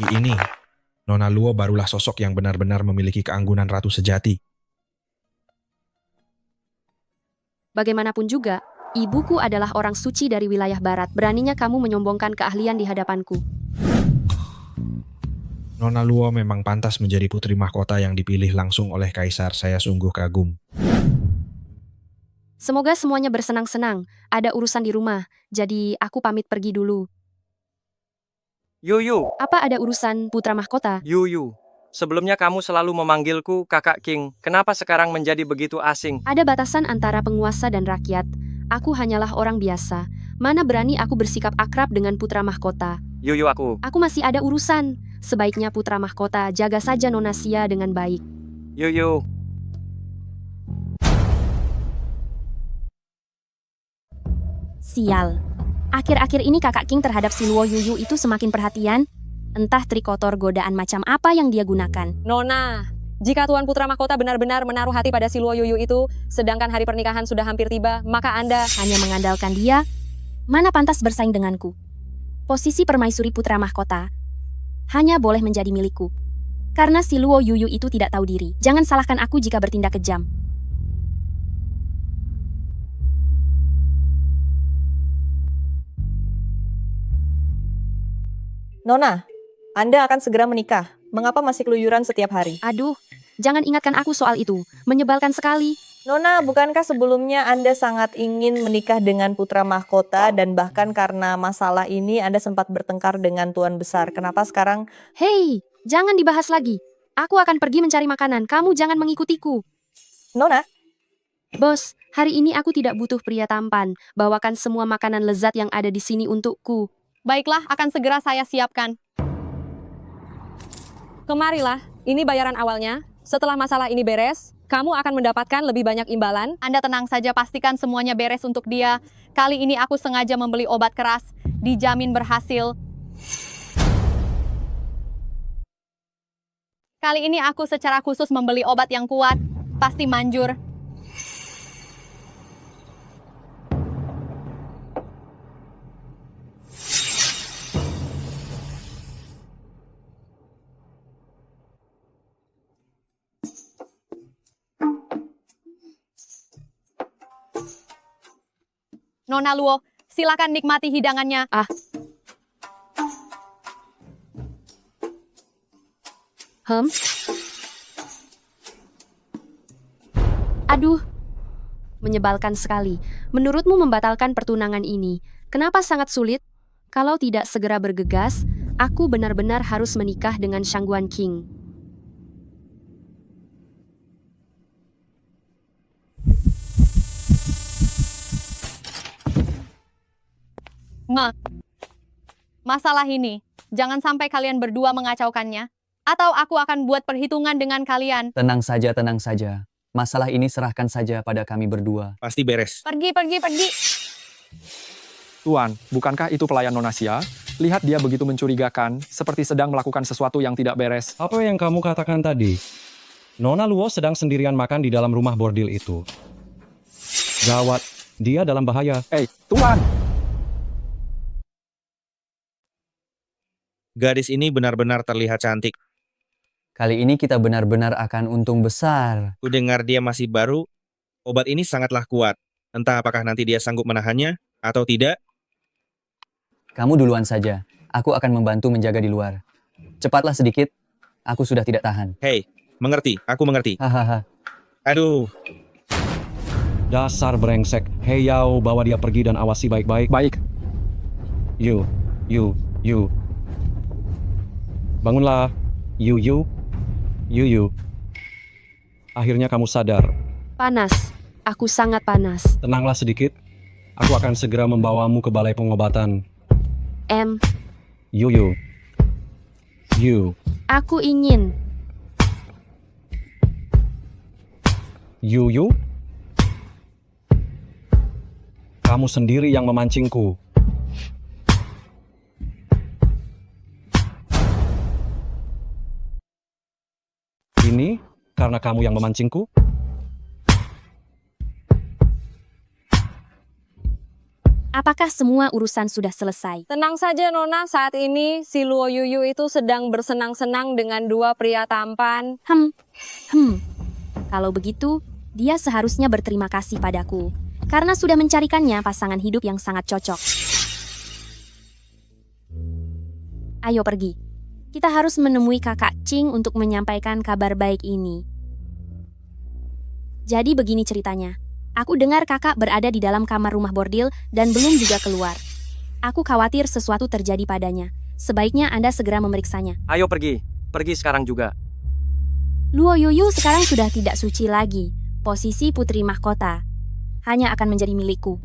Ini, Nona Luo barulah sosok yang benar-benar memiliki keanggunan ratu sejati. Bagaimanapun juga, ibuku adalah orang suci dari wilayah barat. Beraninya kamu menyombongkan keahlian di hadapanku. Nona Luo memang pantas menjadi putri mahkota yang dipilih langsung oleh kaisar. Saya sungguh kagum. Semoga semuanya bersenang-senang. Ada urusan di rumah, jadi aku pamit pergi dulu. Yuyu, Apa ada urusan putra mahkota? Yuyu. Sebelumnya kamu selalu memanggilku Kakak King. Kenapa sekarang menjadi begitu asing? Ada batasan antara penguasa dan rakyat. Aku hanyalah orang biasa. Mana berani aku bersikap akrab dengan putra mahkota. Yuyu aku. Aku masih ada urusan. Sebaiknya putra mahkota jaga saja Nona Xia dengan baik. Yuyu. Sial. Akhir-akhir ini kakak King terhadap si Luo Yuyu itu semakin perhatian. Entah trikotor godaan macam apa yang dia gunakan. Nona, jika Tuan Putra Mahkota benar-benar menaruh hati pada si Luo Yuyu itu, sedangkan hari pernikahan sudah hampir tiba, maka Anda hanya mengandalkan dia. Mana pantas bersaing denganku? Posisi permaisuri putra mahkota hanya boleh menjadi milikku. Karena si Luo Yuyu itu tidak tahu diri. Jangan salahkan aku jika bertindak kejam. Nona, Anda akan segera menikah. Mengapa masih keluyuran setiap hari? Aduh, jangan ingatkan aku soal itu. Menyebalkan sekali. Nona, bukankah sebelumnya Anda sangat ingin menikah dengan putra mahkota dan bahkan karena masalah ini Anda sempat bertengkar dengan Tuan Besar? Kenapa sekarang? Hei, jangan dibahas lagi. Aku akan pergi mencari makanan. Kamu jangan mengikutiku. Nona? Bos, hari ini aku tidak butuh pria tampan. Bawakan semua makanan lezat yang ada di sini untukku. baiklah akan segera saya siapkan. Kemarilah, ini bayaran awalnya. Setelah masalah ini beres, kamu akan mendapatkan lebih banyak imbalan. Anda tenang saja, pastikan semuanya beres untuk dia. Kali ini aku sengaja membeli obat keras. Dijamin berhasil. Kali ini aku secara khusus membeli obat yang kuat. Pasti manjur. Nona Luo, silakan nikmati hidangannya. Aduh, menyebalkan sekali. Menurutmu membatalkan pertunangan ini, kenapa sangat sulit? Kalau tidak segera bergegas, aku benar-benar harus menikah dengan Shangguan King. Masalah ini, jangan sampai kalian berdua mengacaukannya. Atau aku akan buat perhitungan dengan kalian. Tenang saja. Masalah ini serahkan saja pada kami berdua. Pasti beres. Pergi. Tuan, bukankah itu pelayan Nona Xia? Lihat dia begitu mencurigakan, seperti sedang melakukan sesuatu yang tidak beres. Apa yang kamu katakan tadi? Nona Luo sedang sendirian makan di dalam rumah bordil itu. Gawat, dia dalam bahaya. Tuan! Gadis ini benar-benar terlihat cantik. Kali ini kita benar-benar akan untung besar. Kudengar dia masih baru. Obat ini sangatlah kuat. Entah apakah nanti dia sanggup menahannya atau tidak. Kamu duluan saja. Aku akan membantu menjaga di luar. Cepatlah sedikit. Aku sudah tidak tahan. Hei, mengerti. Aku mengerti. Hahaha. Aduh. Dasar brengsek. Hei Yao, bawa dia pergi dan awasi baik-baik. Baik. You. Bangunlah. You. Akhirnya kamu sadar. Panas. Aku sangat panas. Tenanglah sedikit. Aku akan segera membawamu ke balai pengobatan. You. Aku ingin. You. Kamu sendiri yang memancingku. Ini karena kamu yang memancingku? Apakah semua urusan sudah selesai? Tenang saja Nona, saat ini si Luo Yuyu itu sedang bersenang-senang dengan dua pria tampan. Kalau begitu, dia seharusnya berterima kasih padaku. Karena sudah mencarikannya pasangan hidup yang sangat cocok. Ayo pergi. Kita harus menemui kakak Ching untuk menyampaikan kabar baik ini. Jadi begini ceritanya. Aku dengar kakak berada di dalam kamar rumah bordil dan belum juga keluar. Aku khawatir sesuatu terjadi padanya. Sebaiknya Anda segera memeriksanya. Ayo pergi. Pergi sekarang juga. Luo Yuyu sekarang sudah tidak suci lagi. Posisi putri mahkota hanya akan menjadi milikku.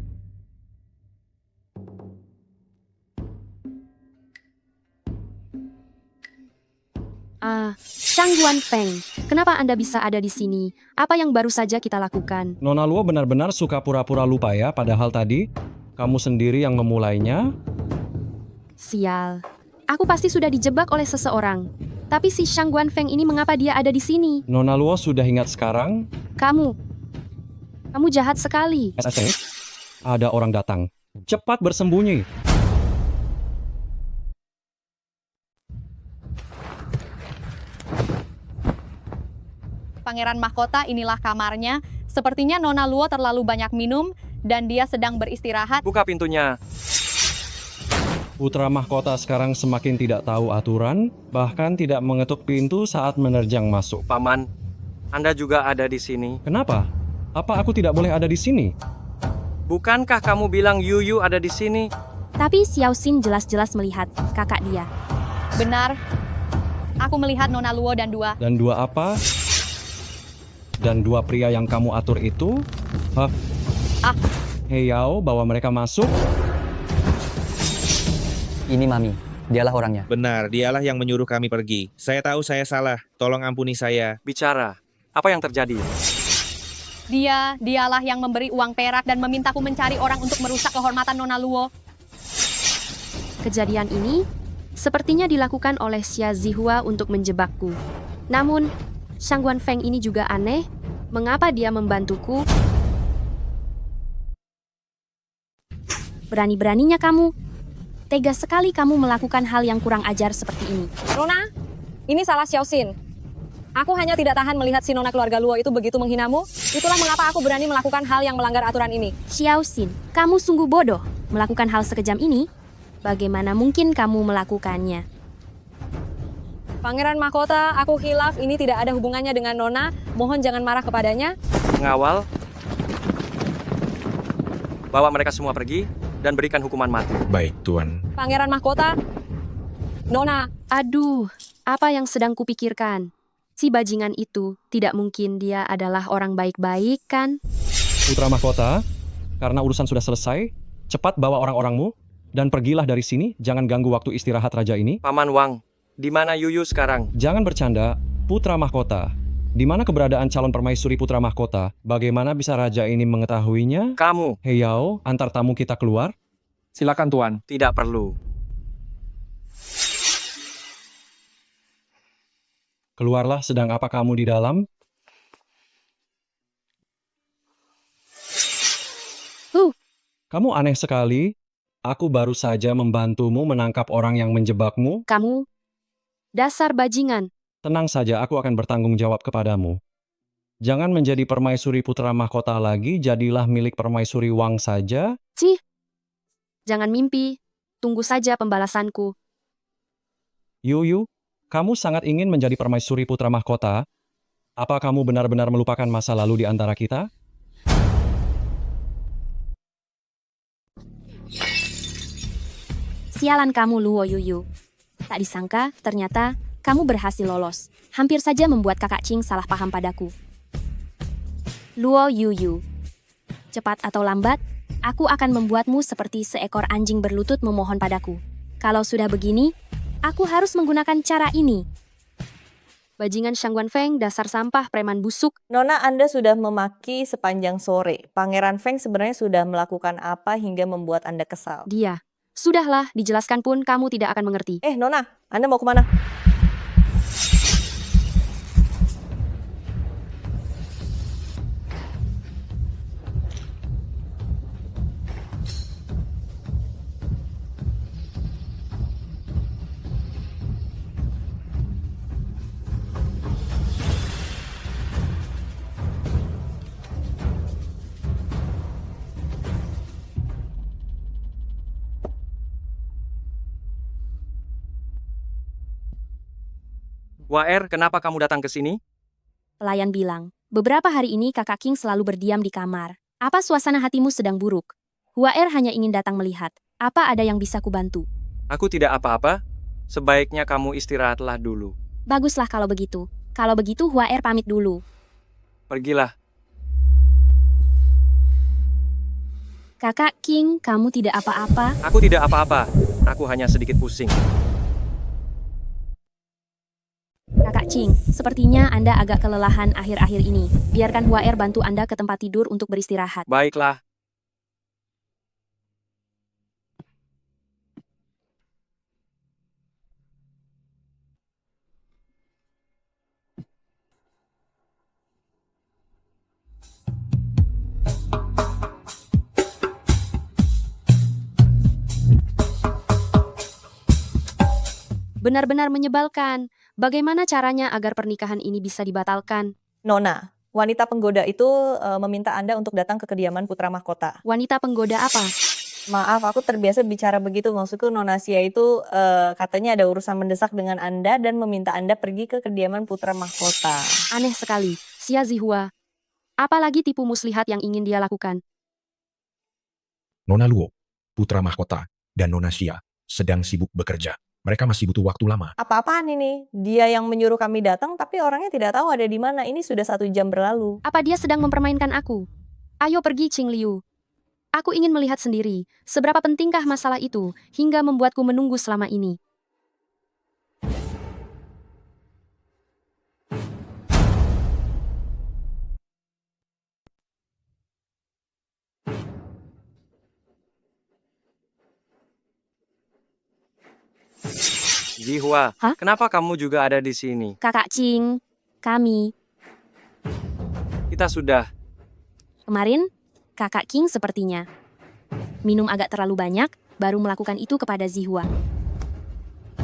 Shangguan Feng, kenapa Anda bisa ada di sini? Apa yang baru saja kita lakukan? Nona Luo benar-benar suka pura-pura lupa ya, padahal tadi kamu sendiri yang memulainya. Sial. Aku pasti sudah dijebak oleh seseorang. Tapi si Shangguan Feng ini mengapa dia ada di sini? Nona Luo sudah ingat sekarang? Kamu jahat sekali. Ada orang datang. Cepat bersembunyi. Pangeran Mahkota, inilah kamarnya. Sepertinya Nona Luo terlalu banyak minum dan dia sedang beristirahat. Buka pintunya. Putra mahkota sekarang semakin tidak tahu aturan, bahkan tidak mengetuk pintu saat menerjang masuk. Paman, Anda juga ada di sini. Kenapa? Apa aku tidak boleh ada di sini? Bukankah kamu bilang Yuyu ada di sini? Tapi Xiao Xin jelas-jelas melihat kakak dia. Benar. Aku melihat Nona Luo dan dua. Dan dua apa? Dan dua pria yang kamu atur itu? Hah? Hei Yao, bawa mereka masuk. Ini Mami, dialah orangnya. Benar, dialah yang menyuruh kami pergi. Saya tahu saya salah, tolong ampuni saya. Bicara, apa yang terjadi? Dialah yang memberi uang perak dan memintaku mencari orang untuk merusak kehormatan Nona Luo. Kejadian ini sepertinya dilakukan oleh Xia Zihua untuk menjebakku. Namun, Shangguan Feng ini juga aneh. Mengapa dia membantuku? Berani-beraninya kamu. Tega sekali kamu melakukan hal yang kurang ajar seperti ini. Nona, ini salah Xiao Xin. Aku hanya tidak tahan melihat si Nona keluarga Luo itu begitu menghinamu. Itulah mengapa aku berani melakukan hal yang melanggar aturan ini. Xiao Xin, kamu sungguh bodoh melakukan hal sekejam ini. Bagaimana mungkin kamu melakukannya? Pangeran Mahkota, aku khilaf, ini tidak ada hubungannya dengan Nona. Mohon jangan marah kepadanya. Pengawal, bawa mereka semua pergi dan berikan hukuman mati. Baik, Tuan. Pangeran Mahkota, Nona. Aduh, apa yang sedang kupikirkan? Si bajingan itu, tidak mungkin dia adalah orang baik-baik, kan? Putra mahkota, karena urusan sudah selesai, cepat bawa orang-orangmu dan pergilah dari sini. Jangan ganggu waktu istirahat raja ini. Paman Wang, di mana Yuyu sekarang? Jangan bercanda, Putra Mahkota. Di mana keberadaan calon permaisuri Putra Mahkota? Bagaimana bisa raja ini mengetahuinya? Kamu. Hei Yao, antar tamu kita keluar. Silakan Tuan. Tidak perlu. Keluarlah, sedang apa kamu di dalam? Kamu aneh sekali. Aku baru saja membantumu menangkap orang yang menjebakmu. Kamu, dasar bajingan. Tenang saja, aku akan bertanggung jawab kepadamu. Jangan menjadi permaisuri Putra Mahkota lagi, jadilah milik permaisuri Wang saja. Cih, jangan mimpi. tunggu saja pembalasanku. Yuyu, kamu sangat ingin menjadi permaisuri putra mahkota? Apa kamu benar-benar melupakan masa lalu di antara kita? Sialan kamu, Luo Yuyu. Tak disangka, ternyata kamu berhasil lolos. Hampir saja membuat kakak Qing salah paham padaku. Luo Yuyu. Cepat atau lambat, aku akan membuatmu seperti seekor anjing berlutut memohon padaku. Kalau sudah begini, aku harus menggunakan cara ini. Bajingan Shangguan Feng, dasar sampah preman busuk. Nona, Anda sudah memaki sepanjang sore. Pangeran Feng sebenarnya sudah melakukan apa hingga membuat Anda kesal? Dia. Sudahlah, dijelaskan pun kamu tidak akan mengerti. Nona, Anda mau kemana? Waer, kenapa kamu datang ke sini? Pelayan bilang, beberapa hari ini kakak Qing selalu berdiam di kamar. Apa suasana hatimu sedang buruk? Huaer hanya ingin datang melihat. Apa ada yang bisa kubantu? Aku tidak apa-apa. Sebaiknya kamu istirahatlah dulu. Baguslah kalau begitu. Kalau begitu Huaer pamit dulu. Pergilah. Kakak Qing, kamu tidak apa-apa? Aku tidak apa-apa. Aku hanya sedikit pusing. Kakak Qing, sepertinya Anda agak kelelahan akhir-akhir ini. Biarkan Huaer bantu Anda ke tempat tidur untuk beristirahat. Baiklah. Benar-benar menyebalkan. Bagaimana caranya agar pernikahan ini bisa dibatalkan? Nona, wanita penggoda itu meminta Anda untuk datang ke kediaman putra mahkota. Wanita penggoda apa? Maaf, aku terbiasa bicara begitu. Maksudku Nona Xia itu katanya ada urusan mendesak dengan Anda dan meminta Anda pergi ke kediaman putra mahkota. Aneh sekali. Xia Zihua. Apalagi tipu muslihat yang ingin dia lakukan? Nona Luo, putra mahkota, dan Nona Xia sedang sibuk bekerja. Mereka masih butuh waktu lama. Apa-apaan ini? Dia yang menyuruh kami datang, tapi orangnya tidak tahu ada di mana. Ini sudah 1 jam berlalu. Apa dia sedang mempermainkan aku? Ayo pergi, Qing Liu. Aku ingin melihat sendiri, seberapa pentingkah masalah itu, hingga membuatku menunggu selama ini. Zihua, kenapa kamu juga ada di sini? Kakak Qing, kami. Kita sudah. Kemarin, kakak Qing sepertinya minum agak terlalu banyak, baru melakukan itu kepada Zihua.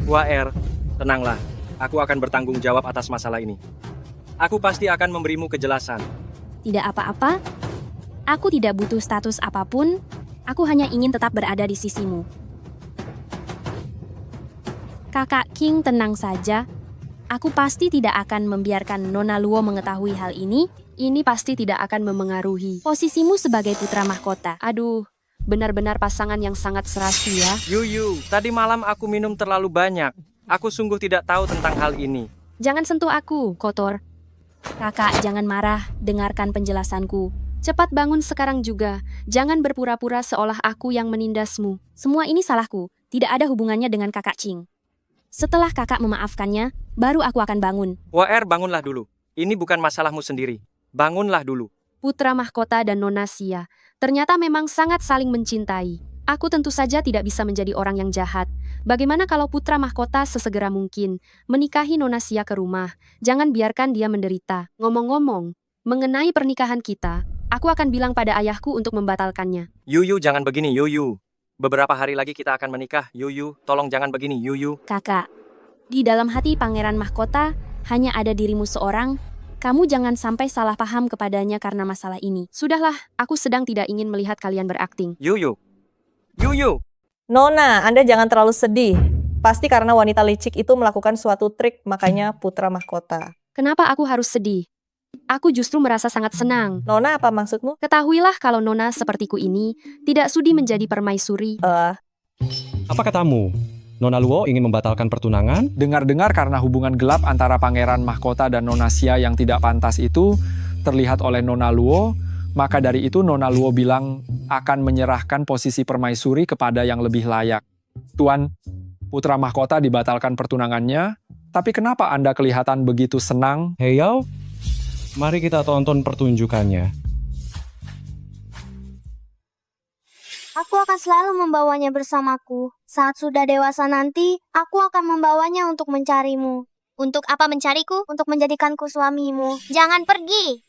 Waer, tenanglah. Aku akan bertanggung jawab atas masalah ini. Aku pasti akan memberimu kejelasan. Tidak apa-apa. Aku tidak butuh status apapun. Aku hanya ingin tetap berada di sisimu. Kakak Qing, tenang saja. Aku pasti tidak akan membiarkan Nona Luo mengetahui hal ini. Ini pasti tidak akan memengaruhi posisimu sebagai putra mahkota. Aduh, benar-benar pasangan yang sangat serasi ya. Yuyu, tadi malam aku minum terlalu banyak. Aku sungguh tidak tahu tentang hal ini. Jangan sentuh aku, kotor. Kakak, jangan marah. Dengarkan penjelasanku. Cepat bangun sekarang juga. Jangan berpura-pura seolah aku yang menindasmu. Semua ini salahku. Tidak ada hubungannya dengan kakak Qing. Setelah kakak memaafkannya, baru aku akan bangun. Waer, bangunlah dulu. Ini bukan masalahmu sendiri. Bangunlah dulu. Putra mahkota dan Nona Xia ternyata memang sangat saling mencintai. Aku tentu saja tidak bisa menjadi orang yang jahat. Bagaimana kalau putra mahkota sesegera mungkin menikahi Nona Xia ke rumah? Jangan biarkan dia menderita. Ngomong-ngomong, mengenai pernikahan kita, aku akan bilang pada ayahku untuk membatalkannya. Yuyu, jangan begini, Yuyu. Beberapa hari lagi kita akan menikah, Yuyu. Tolong jangan begini, Yuyu. Kakak, di dalam hati pangeran mahkota hanya ada dirimu seorang. Kamu jangan sampai salah paham kepadanya karena masalah ini. Sudahlah, aku sedang tidak ingin melihat kalian berakting. Yuyu. Yuyu. Nona, Anda jangan terlalu sedih. Pasti karena wanita licik itu melakukan suatu trik, makanya putra mahkota. Kenapa aku harus sedih? Aku justru merasa sangat senang. Nona, apa maksudmu? Ketahuilah kalau Nona sepertiku ini tidak sudi menjadi permaisuri. Apa katamu? Nona Luo ingin membatalkan pertunangan? Dengar-dengar karena hubungan gelap antara Pangeran Mahkota dan Nona Xia yang tidak pantas itu terlihat oleh Nona Luo, maka dari itu Nona Luo bilang akan menyerahkan posisi permaisuri kepada yang lebih layak. Tuan, putra mahkota dibatalkan pertunangannya, tapi kenapa Anda kelihatan begitu senang? Heyao, mari kita tonton pertunjukannya. Aku akan selalu membawanya bersamaku. Saat sudah dewasa nanti, aku akan membawanya untuk mencarimu. Untuk apa mencariku? Untuk menjadikanku suamimu. Jangan pergi.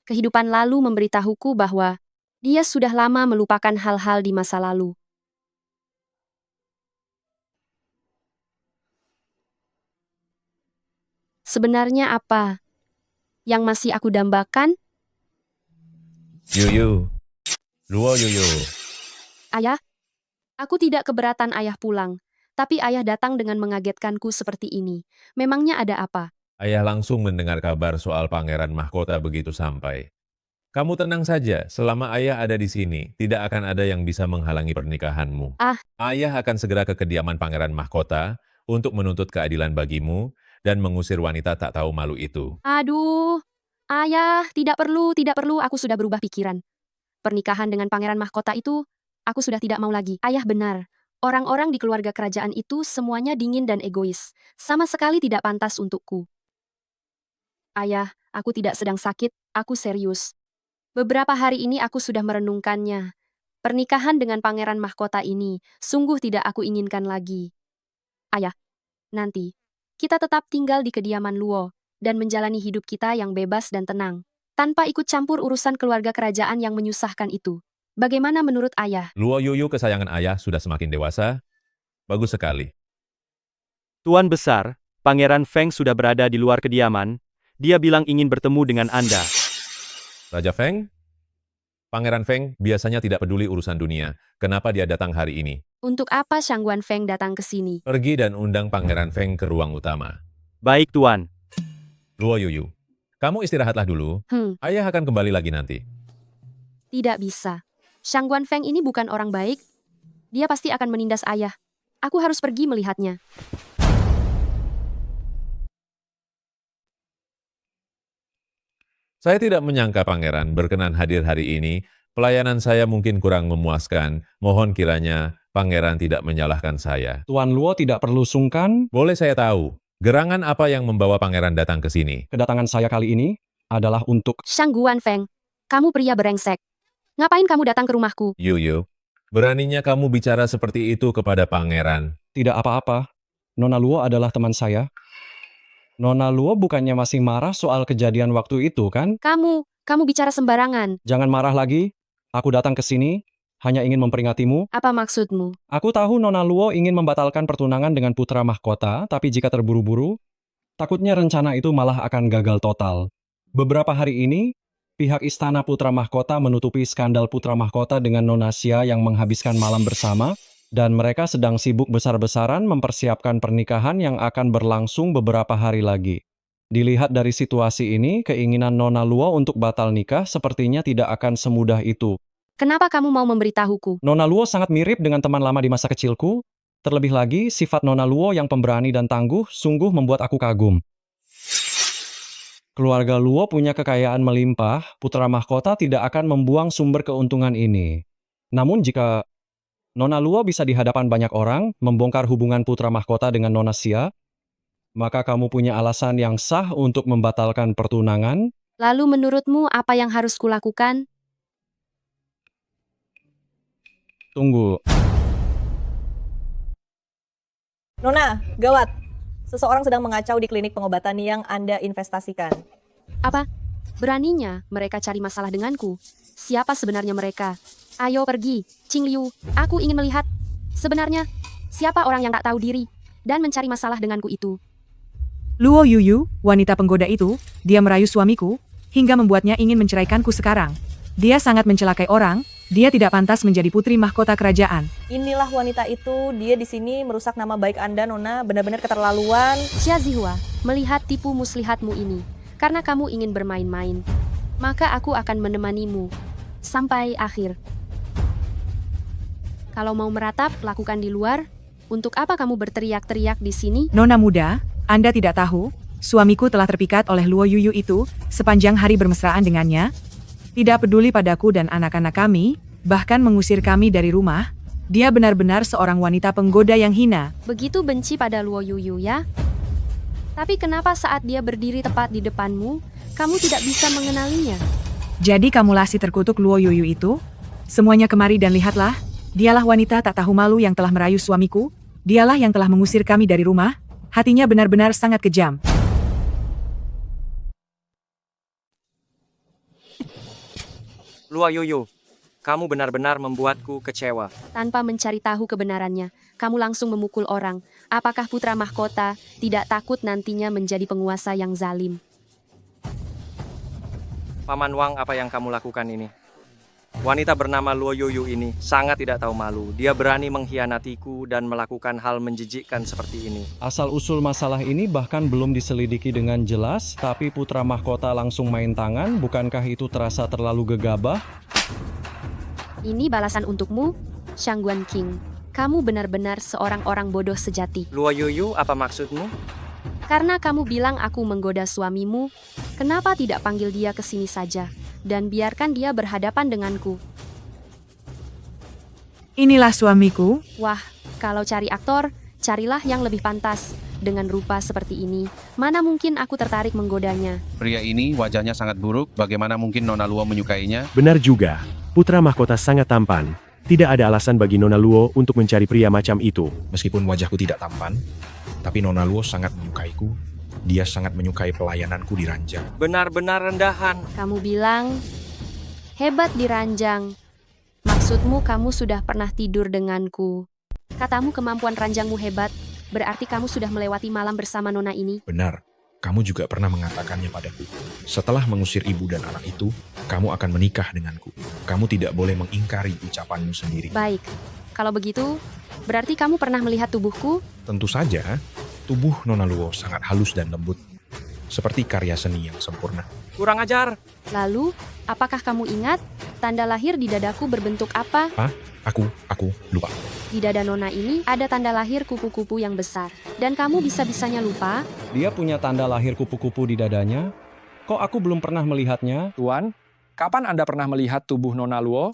Kehidupan lalu memberitahuku bahwa dia sudah lama melupakan hal-hal di masa lalu. Sebenarnya apa yang masih aku dambakan? Yuyu. Luo Yuyu. Ayah, aku tidak keberatan ayah pulang, tapi ayah datang dengan mengagetkanku seperti ini. Memangnya ada apa? Ayah langsung mendengar kabar soal Pangeran Mahkota begitu sampai. Kamu tenang saja, selama ayah ada di sini, tidak akan ada yang bisa menghalangi pernikahanmu. Ayah akan segera ke kediaman Pangeran Mahkota untuk menuntut keadilan bagimu dan mengusir wanita tak tahu malu itu. Aduh, ayah, tidak perlu, aku sudah berubah pikiran. Pernikahan dengan Pangeran Mahkota itu, aku sudah tidak mau lagi. Ayah benar, orang-orang di keluarga kerajaan itu semuanya dingin dan egois, sama sekali tidak pantas untukku. Ayah, aku tidak sedang sakit, aku serius. Beberapa hari ini aku sudah merenungkannya. Pernikahan dengan Pangeran Mahkota ini sungguh tidak aku inginkan lagi. Ayah, nanti kita tetap tinggal di kediaman Luo dan menjalani hidup kita yang bebas dan tenang, tanpa ikut campur urusan keluarga kerajaan yang menyusahkan itu. Bagaimana menurut ayah? Luo Yuyu kesayangan ayah sudah semakin dewasa. Bagus sekali. Tuan Besar, Pangeran Feng sudah berada di luar kediaman. Dia bilang ingin bertemu dengan Anda. Raja Feng? Pangeran Feng biasanya tidak peduli urusan dunia. Kenapa dia datang hari ini? Untuk apa Shangguan Feng datang ke sini? Pergi dan undang Pangeran Feng ke ruang utama. Baik, Tuan. Luo Yuyu, kamu istirahatlah dulu. Ayah akan kembali lagi nanti. Tidak bisa. Shangguan Feng ini bukan orang baik. Dia pasti akan menindas ayah. Aku harus pergi melihatnya. Saya tidak menyangka Pangeran berkenan hadir hari ini. Pelayanan saya mungkin kurang memuaskan. Mohon kiranya Pangeran tidak menyalahkan saya. Tuan Luo tidak perlu sungkan. Boleh saya tahu, gerangan apa yang membawa Pangeran datang ke sini? Kedatangan saya kali ini adalah untuk... Shangguan Feng, kamu pria brengsek. Ngapain kamu datang ke rumahku? Yuyu, beraninya kamu bicara seperti itu kepada Pangeran. Tidak apa-apa. Nona Luo adalah teman saya. Nona Luo bukannya masih marah soal kejadian waktu itu, kan? Kamu bicara sembarangan. Jangan marah lagi. Aku datang ke sini hanya ingin memperingatimu. Apa maksudmu? Aku tahu Nona Luo ingin membatalkan pertunangan dengan putra mahkota, tapi jika terburu-buru, takutnya rencana itu malah akan gagal total. Beberapa hari ini, pihak Istana Putra Mahkota menutupi skandal Putra Mahkota dengan Nona Xia yang menghabiskan malam bersama, dan mereka sedang sibuk besar-besaran mempersiapkan pernikahan yang akan berlangsung beberapa hari lagi. Dilihat dari situasi ini, keinginan Nona Luo untuk batal nikah sepertinya tidak akan semudah itu. Kenapa kamu mau memberitahuku? Nona Luo sangat mirip dengan teman lama di masa kecilku. Terlebih lagi, sifat Nona Luo yang pemberani dan tangguh sungguh membuat aku kagum. Keluarga Luo punya kekayaan melimpah, putra mahkota tidak akan membuang sumber keuntungan ini. Namun jika Nona Luo bisa di hadapan banyak orang membongkar hubungan putra mahkota dengan Nona Xia, maka kamu punya alasan yang sah untuk membatalkan pertunangan. Lalu menurutmu apa yang harus kulakukan? Tunggu. Nona, gawat. Seseorang sedang mengacau di klinik pengobatan yang Anda investasikan. Apa? Beraninya mereka cari masalah denganku? Siapa sebenarnya mereka? Ayo pergi, Qing Liu. Aku ingin melihat. Sebenarnya, siapa orang yang tak tahu diri dan mencari masalah denganku itu? Luo Yuyu, wanita penggoda itu, dia merayu suamiku. hingga membuatnya ingin menceraikanku sekarang. Dia sangat mencelakai orang, dia tidak pantas menjadi putri mahkota kerajaan. Inilah wanita itu, dia di sini merusak nama baik Anda, Nona, benar-benar keterlaluan. Xia Zihua, melihat tipu muslihatmu ini, karena kamu ingin bermain-main, maka aku akan menemanimu sampai akhir. Kalau mau meratap, lakukan di luar. Untuk apa kamu berteriak-teriak di sini? Nona muda, Anda tidak tahu, suamiku telah terpikat oleh Luo Yuyu itu sepanjang hari bermesraan dengannya. Tidak peduli padaku dan anak-anak kami, bahkan mengusir kami dari rumah. Dia benar-benar seorang wanita penggoda yang hina. Begitu benci pada Luo Yuyu ya? Tapi kenapa saat dia berdiri tepat di depanmu, kamu tidak bisa mengenalinya? Jadi kamulah si terkutuk Luo Yuyu itu? Semuanya kemari dan lihatlah, dialah wanita tak tahu malu yang telah merayu suamiku, dialah yang telah mengusir kami dari rumah, hatinya benar-benar sangat kejam. Luo Yuyu, kamu benar-benar membuatku kecewa. Tanpa mencari tahu kebenarannya, kamu langsung memukul orang. Apakah putra mahkota tidak takut nantinya menjadi penguasa yang zalim? Paman Wang, apa yang kamu lakukan ini? Wanita bernama Luo Yuyu ini sangat tidak tahu malu. Dia berani mengkhianatiku dan melakukan hal menjijikkan seperti ini. Asal-usul masalah ini bahkan belum diselidiki dengan jelas, tapi putra mahkota langsung main tangan, bukankah itu terasa terlalu gegabah? Ini balasan untukmu, Shangguan King. Kamu benar-benar seorang orang bodoh sejati. Luo Yuyu, apa maksudmu? Karena kamu bilang aku menggoda suamimu, kenapa tidak panggil dia ke sini saja? Dan biarkan dia berhadapan denganku. Inilah suamiku. Wah, kalau cari aktor, carilah yang lebih pantas. Dengan rupa seperti ini, mana mungkin aku tertarik menggodanya. Pria ini wajahnya sangat buruk, bagaimana mungkin Nona Luo menyukainya? Benar juga, putra mahkota sangat tampan. Tidak ada alasan bagi Nona Luo untuk mencari pria macam itu. Meskipun wajahku tidak tampan, tapi Nona Luo sangat menyukaiku. Dia sangat menyukai pelayananku di ranjang. Benar-benar rendahan. Kamu bilang, hebat di ranjang. Maksudmu kamu sudah pernah tidur denganku. Katamu kemampuan ranjangmu hebat, berarti kamu sudah melewati malam bersama Nona ini. Benar, kamu juga pernah mengatakannya padaku. Setelah mengusir ibu dan anak itu, kamu akan menikah denganku. Kamu tidak boleh mengingkari ucapanmu sendiri. Baik, kalau begitu, berarti kamu pernah melihat tubuhku? Tentu saja, tubuh Nona Luo sangat halus dan lembut, seperti karya seni yang sempurna. Kurang ajar. Lalu, apakah kamu ingat, tanda lahir di dadaku berbentuk apa? Hah? Aku lupa. Di dada Nona ini ada tanda lahir kupu-kupu yang besar. Dan kamu bisa-bisanya lupa? Dia punya tanda lahir kupu-kupu di dadanya? Kok aku belum pernah melihatnya? Tuan, kapan Anda pernah melihat tubuh Nona Luo?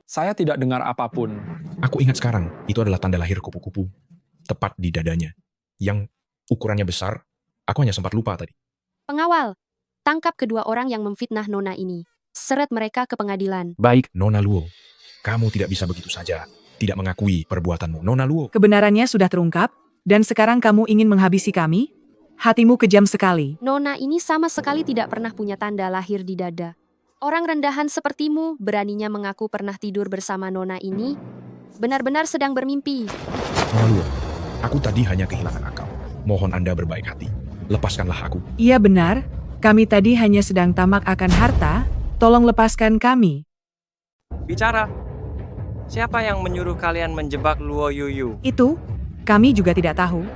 Saya tidak dengar apapun. Aku ingat sekarang, itu adalah tanda lahir kupu-kupu, tepat di dadanya. Yang ukurannya besar, aku hanya sempat lupa tadi. Pengawal, tangkap kedua orang yang memfitnah Nona ini. Seret mereka ke pengadilan. Baik, Nona Luo. Kamu tidak bisa begitu saja, tidak mengakui perbuatanmu, Nona Luo. Kebenarannya sudah terungkap, dan sekarang kamu ingin menghabisi kami? Hatimu kejam sekali. Nona ini sama sekali tidak pernah punya tanda lahir di dada. Orang rendahan sepertimu beraninya mengaku pernah tidur bersama Nona ini? Benar-benar sedang bermimpi. Nona Luo, aku tadi hanya kehilangan akal. Mohon Anda berbaik hati. Lepaskanlah aku. Iya benar, kami tadi hanya sedang tamak akan harta, tolong lepaskan kami. Bicara. Siapa yang menyuruh kalian menjebak Luo Yuyu? Itu, kami juga tidak tahu.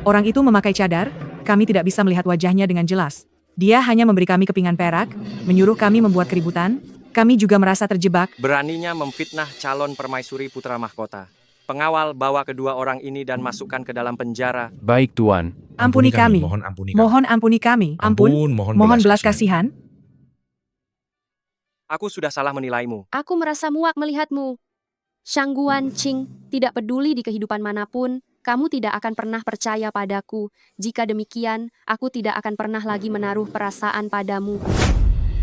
Orang itu memakai cadar, kami tidak bisa melihat wajahnya dengan jelas. Dia hanya memberi kami kepingan perak, menyuruh kami membuat keributan, kami juga merasa terjebak. Beraninya memfitnah calon permaisuri putra mahkota. Pengawal, bawa kedua orang ini dan masukkan ke dalam penjara. Baik, Tuan. Ampuni kami. Mohon ampuni kami. Mohon ampuni kami. Mohon belas kasihan. Aku sudah salah menilaimu. Aku merasa muak melihatmu. Shangguan Qing, tidak peduli di kehidupan manapun, kamu tidak akan pernah percaya padaku. Jika demikian, aku tidak akan pernah lagi menaruh perasaan padamu.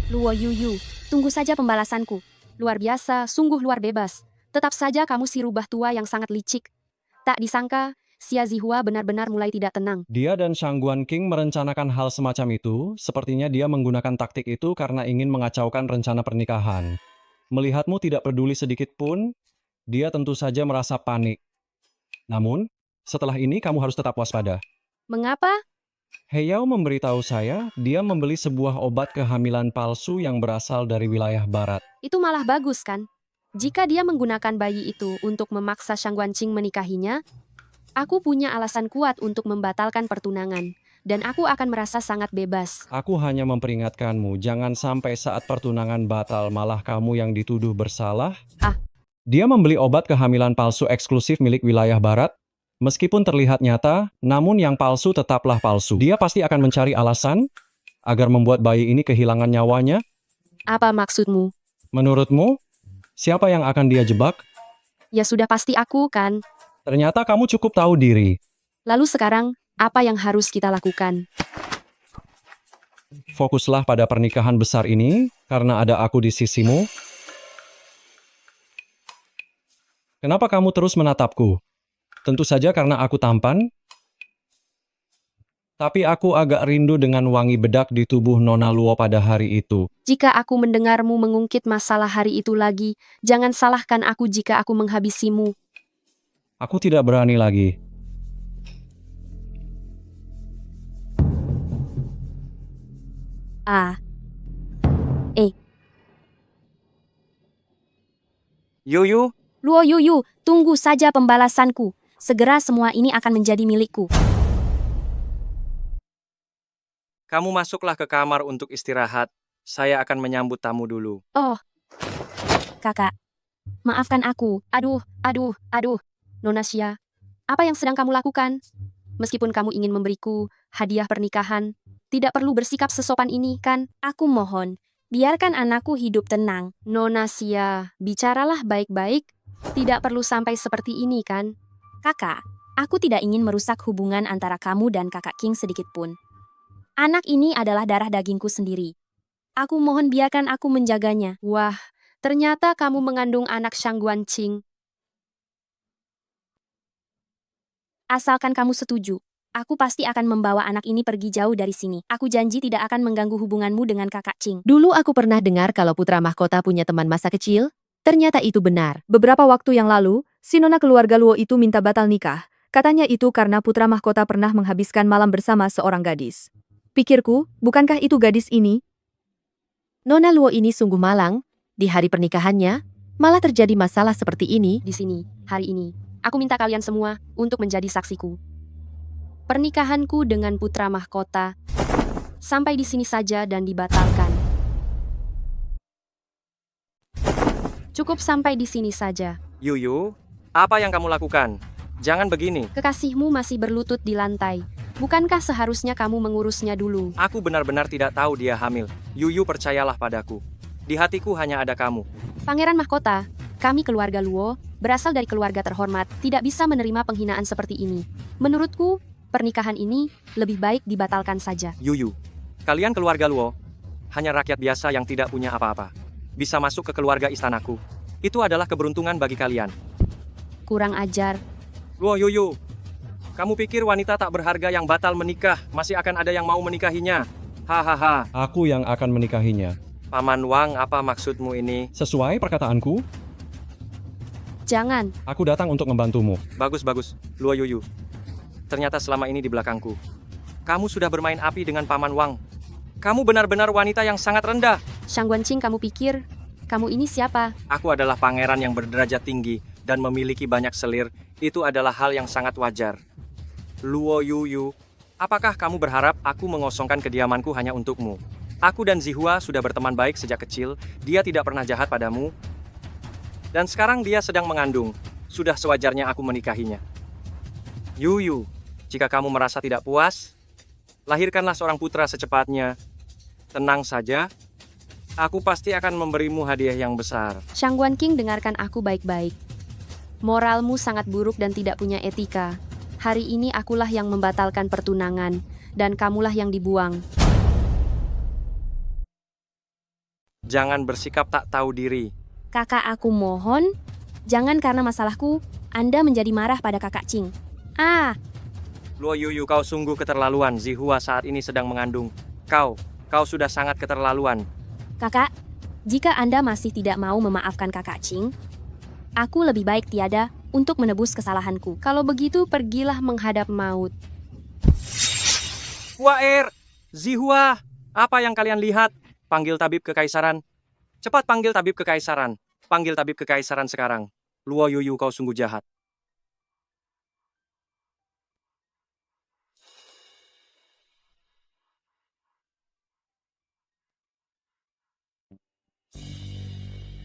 Luo Yuyu, tunggu saja pembalasanku. Luar biasa, sungguh luar bebas. Tetap saja kamu si rubah tua yang sangat licik. Tak disangka, Xia Zihua benar-benar mulai tidak tenang. Dia dan Shangguan King merencanakan hal semacam itu, sepertinya dia menggunakan taktik itu karena ingin mengacaukan rencana pernikahan. Melihatmu tidak peduli sedikit pun, dia tentu saja merasa panik. Namun, setelah ini kamu harus tetap waspada. Mengapa? Heyao memberitahu saya dia membeli sebuah obat kehamilan palsu yang berasal dari wilayah barat. Itu malah bagus kan? Jika dia menggunakan bayi itu untuk memaksa Shang Guanqing menikahinya, aku punya alasan kuat untuk membatalkan pertunangan. Dan aku akan merasa sangat bebas. Aku hanya memperingatkanmu, jangan sampai saat pertunangan batal malah kamu yang dituduh bersalah. Dia membeli obat kehamilan palsu eksklusif milik wilayah barat. Meskipun terlihat nyata, namun yang palsu tetaplah palsu. Dia pasti akan mencari alasan agar membuat bayi ini kehilangan nyawanya. Apa maksudmu? Menurutmu, siapa yang akan dia jebak? Ya sudah pasti aku kan. Ternyata kamu cukup tahu diri. Lalu sekarang, apa yang harus kita lakukan? Fokuslah pada pernikahan besar ini, karena ada aku di sisimu. Kenapa kamu terus menatapku? Tentu saja karena aku tampan. Tapi aku agak rindu dengan wangi bedak di tubuh Nona Luo pada hari itu. Jika aku mendengarmu mengungkit masalah hari itu lagi, jangan salahkan aku jika aku menghabisimu. Aku tidak berani lagi. Yuyu, Luo Yuyu, tunggu saja pembalasanku. Segera semua ini akan menjadi milikku. kamu masuklah ke kamar untuk istirahat. Saya akan menyambut tamu dulu. Oh, kakak. Maafkan aku. Aduh. Nona Xia, apa yang sedang kamu lakukan? Meskipun kamu ingin memberiku hadiah pernikahan, tidak perlu bersikap sesopan ini, kan? Aku mohon, biarkan anakku hidup tenang. Nona Xia, bicaralah baik-baik. Tidak perlu sampai seperti ini, kan? Kakak, aku tidak ingin merusak hubungan antara kamu dan kakak King sedikit pun. Anak ini adalah darah dagingku sendiri. Aku mohon biarkan aku menjaganya. Wah, ternyata kamu mengandung anak Shang Guanqing. Asalkan kamu setuju, aku pasti akan membawa anak ini pergi jauh dari sini. Aku janji tidak akan mengganggu hubunganmu dengan kakak Qing. Dulu aku pernah dengar kalau putra mahkota punya teman masa kecil. Ternyata itu benar. Beberapa waktu yang lalu, si nona keluarga Luo itu minta batal nikah. Katanya itu karena putra mahkota pernah menghabiskan malam bersama seorang gadis. Pikirku, bukankah itu gadis ini? Nona Luo ini sungguh malang. Di hari pernikahannya, malah terjadi masalah seperti ini. Di sini, hari ini, aku minta kalian semua untuk menjadi saksiku. Pernikahanku dengan putra mahkota sampai di sini saja dan dibatalkan. Cukup sampai di sini saja. Yuyu, apa yang kamu lakukan? Jangan begini. Kekasihmu masih berlutut di lantai. Bukankah seharusnya kamu mengurusnya dulu? Aku benar-benar tidak tahu dia hamil. Yuyu, percayalah padaku. Di hatiku hanya ada kamu. Pangeran mahkota, kami keluarga Luo, berasal dari keluarga terhormat, tidak bisa menerima penghinaan seperti ini. Menurutku, pernikahan ini lebih baik dibatalkan saja. Yuyu, kalian keluarga Luo, hanya rakyat biasa yang tidak punya apa-apa. Bisa masuk ke keluarga istanaku. Itu adalah keberuntungan bagi kalian. Kurang ajar. Luo Yuyu, kamu pikir wanita tak berharga yang batal menikah masih akan ada yang mau menikahinya? Hahaha. Aku yang akan menikahinya. Paman Wang, apa maksudmu ini? Sesuai perkataanku, jangan. aku datang untuk membantumu. Bagus, Luo Yuyu. Ternyata selama ini di belakangku. Kamu sudah bermain api dengan Paman Wang. Kamu benar-benar wanita yang sangat rendah. Shang Guanqing, kamu pikir kamu ini siapa? Aku adalah pangeran yang berderajat tinggi dan memiliki banyak selir. Itu adalah hal yang sangat wajar. Luo Yuyu, apakah kamu berharap aku mengosongkan kediamanku hanya untukmu? Aku dan Zihua sudah berteman baik sejak kecil. Dia tidak pernah jahat padamu. Dan sekarang dia sedang mengandung. Sudah sewajarnya aku menikahinya. Yuyu, jika kamu merasa tidak puas, lahirkanlah seorang putra secepatnya. Tenang saja. Aku pasti akan memberimu hadiah yang besar. Shang Guanqing, dengarkan aku baik-baik. Moralmu sangat buruk dan tidak punya etika. Hari ini akulah yang membatalkan pertunangan, dan kamulah yang dibuang. Jangan bersikap tak tahu diri. Kakak, aku mohon, jangan karena masalahku, Anda menjadi marah pada kakak Qing. Luo Yuyu, kau sungguh keterlaluan. Zihua saat ini sedang mengandung. Kau sudah sangat keterlaluan. Kakak, jika Anda masih tidak mau memaafkan kakak Qing, aku lebih baik tiada untuk menebus kesalahanku. Kalau begitu, pergilah menghadap maut. Waer, Zihua, apa yang kalian lihat? Panggil tabib kekaisaran. Cepat panggil tabib kekaisaran. Panggil tabib kekaisaran sekarang. Luo Yuyu, kau sungguh jahat.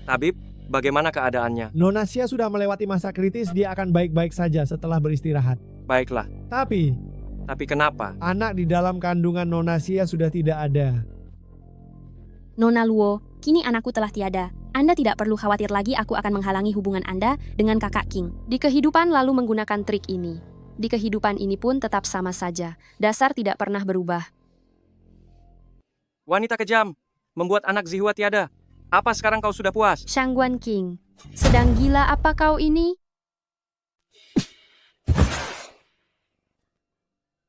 Tabib, bagaimana keadaannya? Nona Xia sudah melewati masa kritis, dia akan baik-baik saja setelah beristirahat. Baiklah. Tapi kenapa? anak di dalam kandungan Nona Xia sudah tidak ada. Nona Luo, kini anakku telah tiada. Anda tidak perlu khawatir lagi, aku akan menghalangi hubungan Anda dengan kakak King. Di kehidupan lalu menggunakan trik ini. Di kehidupan ini pun tetap sama saja. Dasar tidak pernah berubah. Wanita kejam, membuat anak Zihua tiada. Apa sekarang kau sudah puas? Shangguan King, sedang gila apa kau ini?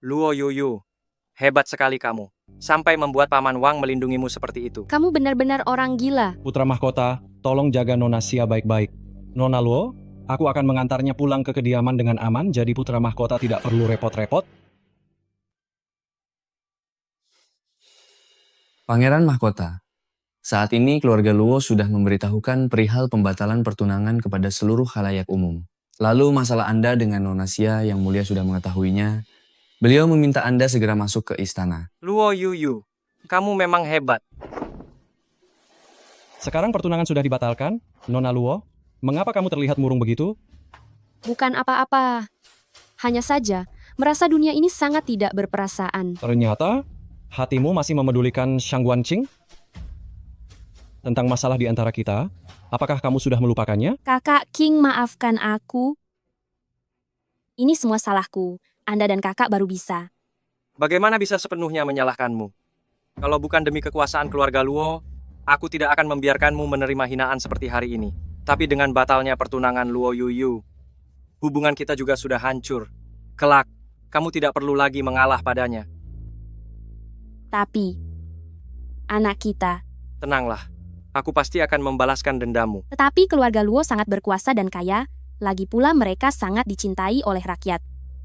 Luo Yuyu, hebat sekali kamu. Sampai membuat Paman Wang melindungimu seperti itu. Kamu benar-benar orang gila. Putra mahkota, tolong jaga Nona Xia baik-baik. Nona Luo, aku akan mengantarnya pulang ke kediaman dengan aman, jadi putra mahkota tidak perlu repot-repot. Pangeran Mahkota, saat ini keluarga Luo sudah memberitahukan perihal pembatalan pertunangan kepada seluruh khalayak umum. Lalu masalah Anda dengan Nona Xia yang mulia sudah mengetahuinya. Beliau meminta Anda segera masuk ke istana. Luo Yuyu, kamu memang hebat. Sekarang pertunangan sudah dibatalkan, Nona Luo. Mengapa kamu terlihat murung begitu? Bukan apa-apa. Hanya saja, merasa dunia ini sangat tidak berperasaan. Ternyata, hatimu masih memedulikan Shangguan Qing? Tentang masalah di antara kita, apakah kamu sudah melupakannya? Kakak King, maafkan aku. Ini semua salahku. Anda dan kakak baru bisa. Bagaimana bisa sepenuhnya menyalahkanmu? Kalau bukan demi kekuasaan keluarga Luo, aku tidak akan membiarkanmu menerima hinaan seperti hari ini. Tapi dengan batalnya pertunangan Luo Yuyu, hubungan kita juga sudah hancur. Kelak, kamu tidak perlu lagi mengalah padanya. Tapi, anak kita. Tenanglah, aku pasti akan membalaskan dendamu. Tetapi keluarga Luo sangat berkuasa dan kaya, lagi pula mereka sangat dicintai oleh rakyat.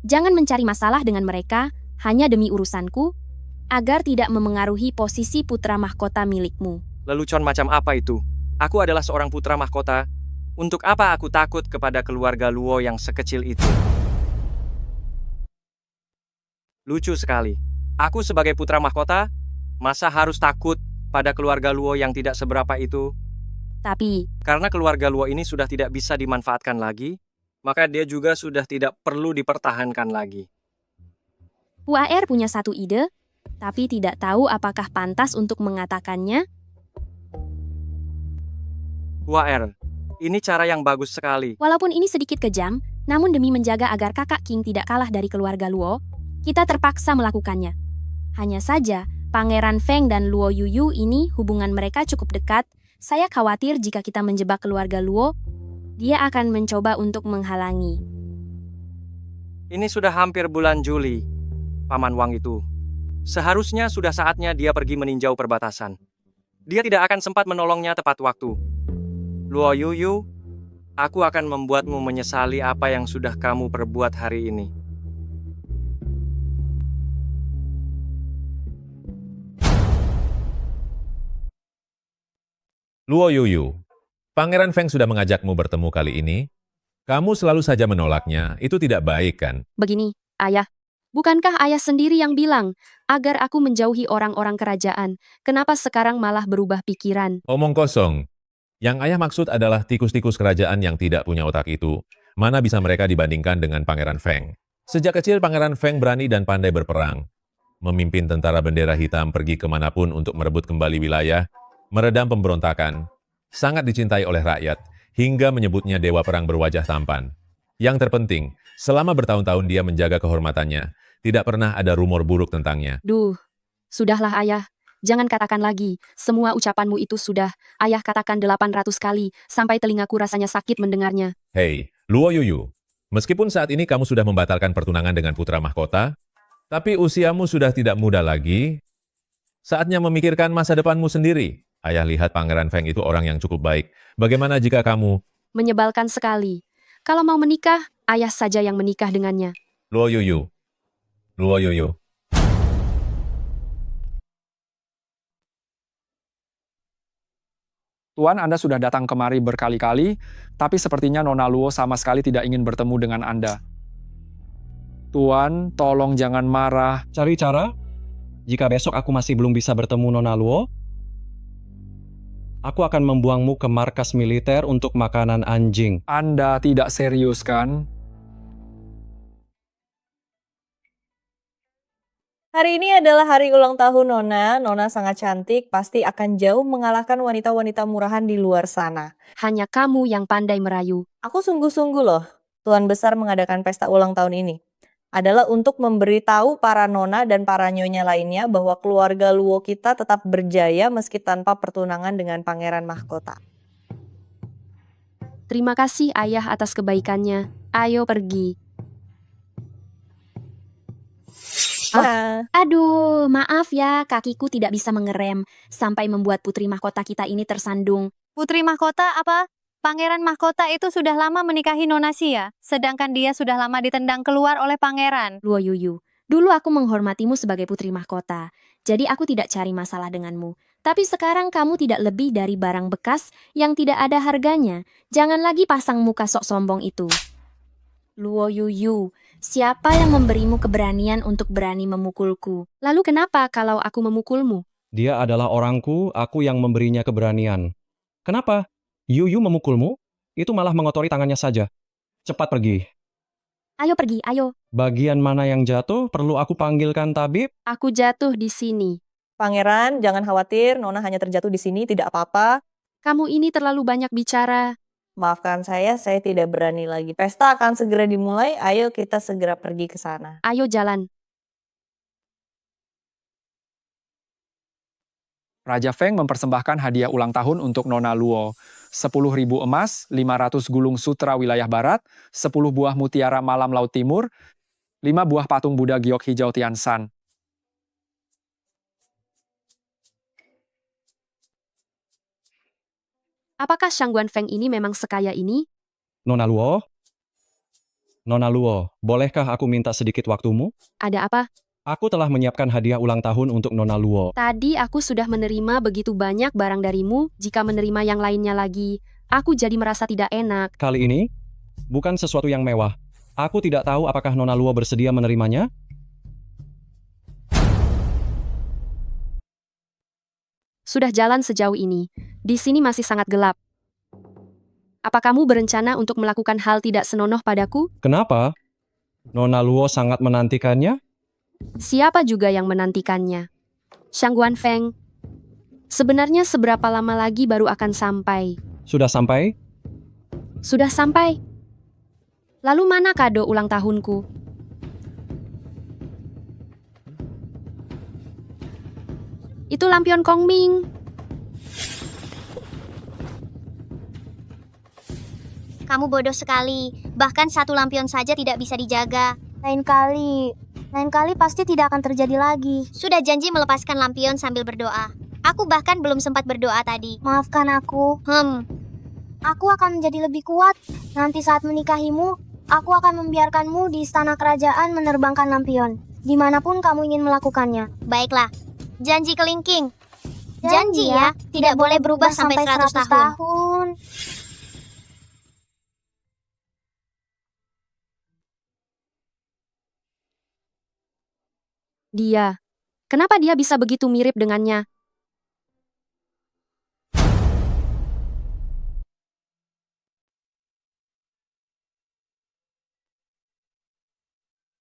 Jangan mencari masalah dengan mereka hanya demi urusanku, agar tidak memengaruhi posisi putra mahkota milikmu. Lelucon macam apa itu? Aku adalah seorang putra mahkota. Untuk apa aku takut kepada keluarga Luo yang sekecil itu? Lucu sekali. Aku sebagai putra mahkota, masa harus takut pada keluarga Luo yang tidak seberapa itu? Tapi, karena keluarga Luo ini sudah tidak bisa dimanfaatkan lagi, maka dia juga sudah tidak perlu dipertahankan lagi. Waer punya satu ide, tapi tidak tahu apakah pantas untuk mengatakannya. Waer, ini cara yang bagus sekali. Walaupun ini sedikit kejam, namun demi menjaga agar kakak King tidak kalah dari keluarga Luo, kita terpaksa melakukannya. Hanya saja, Pangeran Feng dan Luo Yuyu ini hubungan mereka cukup dekat. Saya khawatir jika kita menjebak keluarga Luo, dia akan mencoba untuk menghalangi. Ini sudah hampir bulan Juli. Paman Wang itu. Seharusnya sudah saatnya dia pergi meninjau perbatasan. Dia tidak akan sempat menolongnya tepat waktu. Luo Yuyu, aku akan membuatmu menyesali apa yang sudah kamu perbuat hari ini. Luo Yuyu, Pangeran Feng sudah mengajakmu bertemu kali ini. Kamu selalu saja menolaknya, itu tidak baik kan? Begini, ayah. Bukankah ayah sendiri yang bilang agar aku menjauhi orang-orang kerajaan? Kenapa sekarang malah berubah pikiran? Omong kosong. Yang ayah maksud adalah tikus-tikus kerajaan yang tidak punya otak itu. Mana bisa mereka dibandingkan dengan Pangeran Feng? Sejak kecil Pangeran Feng berani dan pandai berperang. Memimpin tentara bendera hitam pergi kemanapun untuk merebut kembali wilayah, meredam pemberontakan. Sangat dicintai oleh rakyat, hingga menyebutnya dewa perang berwajah tampan. Yang terpenting, selama bertahun-tahun dia menjaga kehormatannya, tidak pernah ada rumor buruk tentangnya. Duh, sudahlah ayah. Jangan katakan lagi, semua ucapanmu itu sudah, ayah katakan 800 kali, sampai telingaku rasanya sakit mendengarnya. Hei, Luo Yuyu, meskipun saat ini kamu sudah membatalkan pertunangan dengan putra mahkota, tapi usiamu sudah tidak muda lagi, saatnya memikirkan masa depanmu sendiri. Ayah lihat Pangeran Feng itu orang yang cukup baik. Bagaimana jika kamu... Menyebalkan sekali. Kalau mau menikah, ayah saja yang menikah dengannya. Luo Yuyu. Luo Yuyu. Tuan, Anda sudah datang kemari berkali-kali, tapi sepertinya Nona Luo sama sekali tidak ingin bertemu dengan Anda. Tuan, tolong jangan marah. Cari cara? Jika besok aku masih belum bisa bertemu Nona Luo, aku akan membuangmu ke markas militer untuk makanan anjing. Anda tidak serius, kan? Hari ini adalah hari ulang tahun Nona. Nona sangat cantik, pasti akan jauh mengalahkan wanita-wanita murahan di luar sana. Hanya kamu yang pandai merayu. Aku sungguh-sungguh loh, Tuan Besar mengadakan pesta ulang tahun ini. Adalah untuk memberitahu para Nona dan para nyonya lainnya bahwa keluarga Luo kita tetap berjaya meski tanpa pertunangan dengan Pangeran Mahkota. Terima kasih ayah atas kebaikannya. Ayo pergi. Aduh, maaf ya, kakiku tidak bisa mengerem sampai membuat putri mahkota kita ini tersandung. Putri mahkota apa? Pangeran mahkota itu sudah lama menikahi Nona Xia, sedangkan dia sudah lama ditendang keluar oleh pangeran. Luo Yuyu, dulu aku menghormatimu sebagai putri mahkota, jadi aku tidak cari masalah denganmu. Tapi sekarang kamu tidak lebih dari barang bekas yang tidak ada harganya. Jangan lagi pasang muka sok sombong itu. Luo Yuyu, siapa yang memberimu keberanian untuk berani memukulku? Lalu kenapa kalau aku memukulmu? Dia adalah orangku, aku yang memberinya keberanian. Kenapa? Yuyu memukulmu? Itu malah mengotori tangannya saja. Cepat pergi. Ayo pergi, ayo. Bagian mana yang jatuh? Perlu aku panggilkan tabib? Aku jatuh di sini. Pangeran, jangan khawatir, Nona hanya terjatuh di sini, tidak apa-apa. Kamu ini terlalu banyak bicara. Maafkan saya tidak berani lagi. Pesta akan segera dimulai, ayo kita segera pergi ke sana. Ayo jalan. Raja Feng mempersembahkan hadiah ulang tahun untuk Nona Luo. 10.000 emas, 500 gulung sutra wilayah barat, 10 buah mutiara malam laut timur, 5 buah patung Buddha giok hijau Tianshan. Apakah Shangguan Feng ini memang sekaya ini? Nona Luo? Nona Luo, bolehkah aku minta sedikit waktumu? Ada apa? Aku telah menyiapkan hadiah ulang tahun untuk Nona Luo. Tadi aku sudah menerima begitu banyak barang darimu, jika menerima yang lainnya lagi, aku jadi merasa tidak enak. Kali ini, bukan sesuatu yang mewah. Aku tidak tahu apakah Nona Luo bersedia menerimanya? Sudah jalan sejauh ini. Di sini masih sangat gelap. Apa kamu berencana untuk melakukan hal tidak senonoh padaku? Kenapa? Nona Luo sangat menantikannya? Siapa juga yang menantikannya? Shangguan Feng. Sebenarnya seberapa lama lagi baru akan sampai? Sudah sampai? Sudah sampai. Lalu mana kado ulang tahunku? Itu lampion Kongming. Kamu bodoh sekali. Bahkan satu lampion saja tidak bisa dijaga. Lain kali pasti tidak akan terjadi lagi. Sudah janji melepaskan lampion sambil berdoa. Aku bahkan belum sempat berdoa tadi. Maafkan aku. Aku akan menjadi lebih kuat. Nanti saat menikahimu, aku akan membiarkanmu di istana kerajaan menerbangkan lampion. Dimanapun kamu ingin melakukannya. Baiklah. Janji kelingking. Janji ya, tidak boleh berubah sampai 100 tahun. Dia. Kenapa dia bisa begitu mirip dengannya?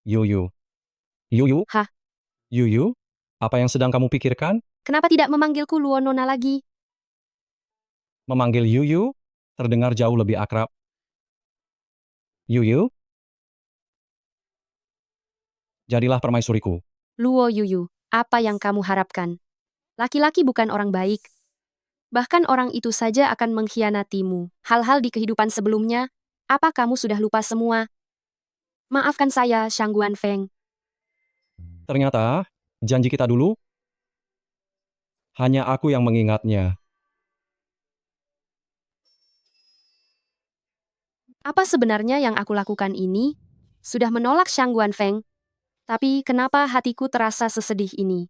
Yuyu. Yuyu? Hah? Yuyu? Apa yang sedang kamu pikirkan? Kenapa tidak memanggilku Luo Nona lagi? Memanggil Yuyu terdengar jauh lebih akrab. Yuyu? Jadilah permaisuriku. Luo Yuyu, apa yang kamu harapkan? Laki-laki bukan orang baik. Bahkan orang itu saja akan mengkhianatimu. Hal-hal di kehidupan sebelumnya, apa kamu sudah lupa semua? Maafkan saya, Shangguan Feng. Ternyata, janji kita dulu, hanya aku yang mengingatnya. Apa sebenarnya yang aku lakukan ini? Sudah menolak Shangguan Feng. Tapi kenapa hatiku terasa sesedih ini?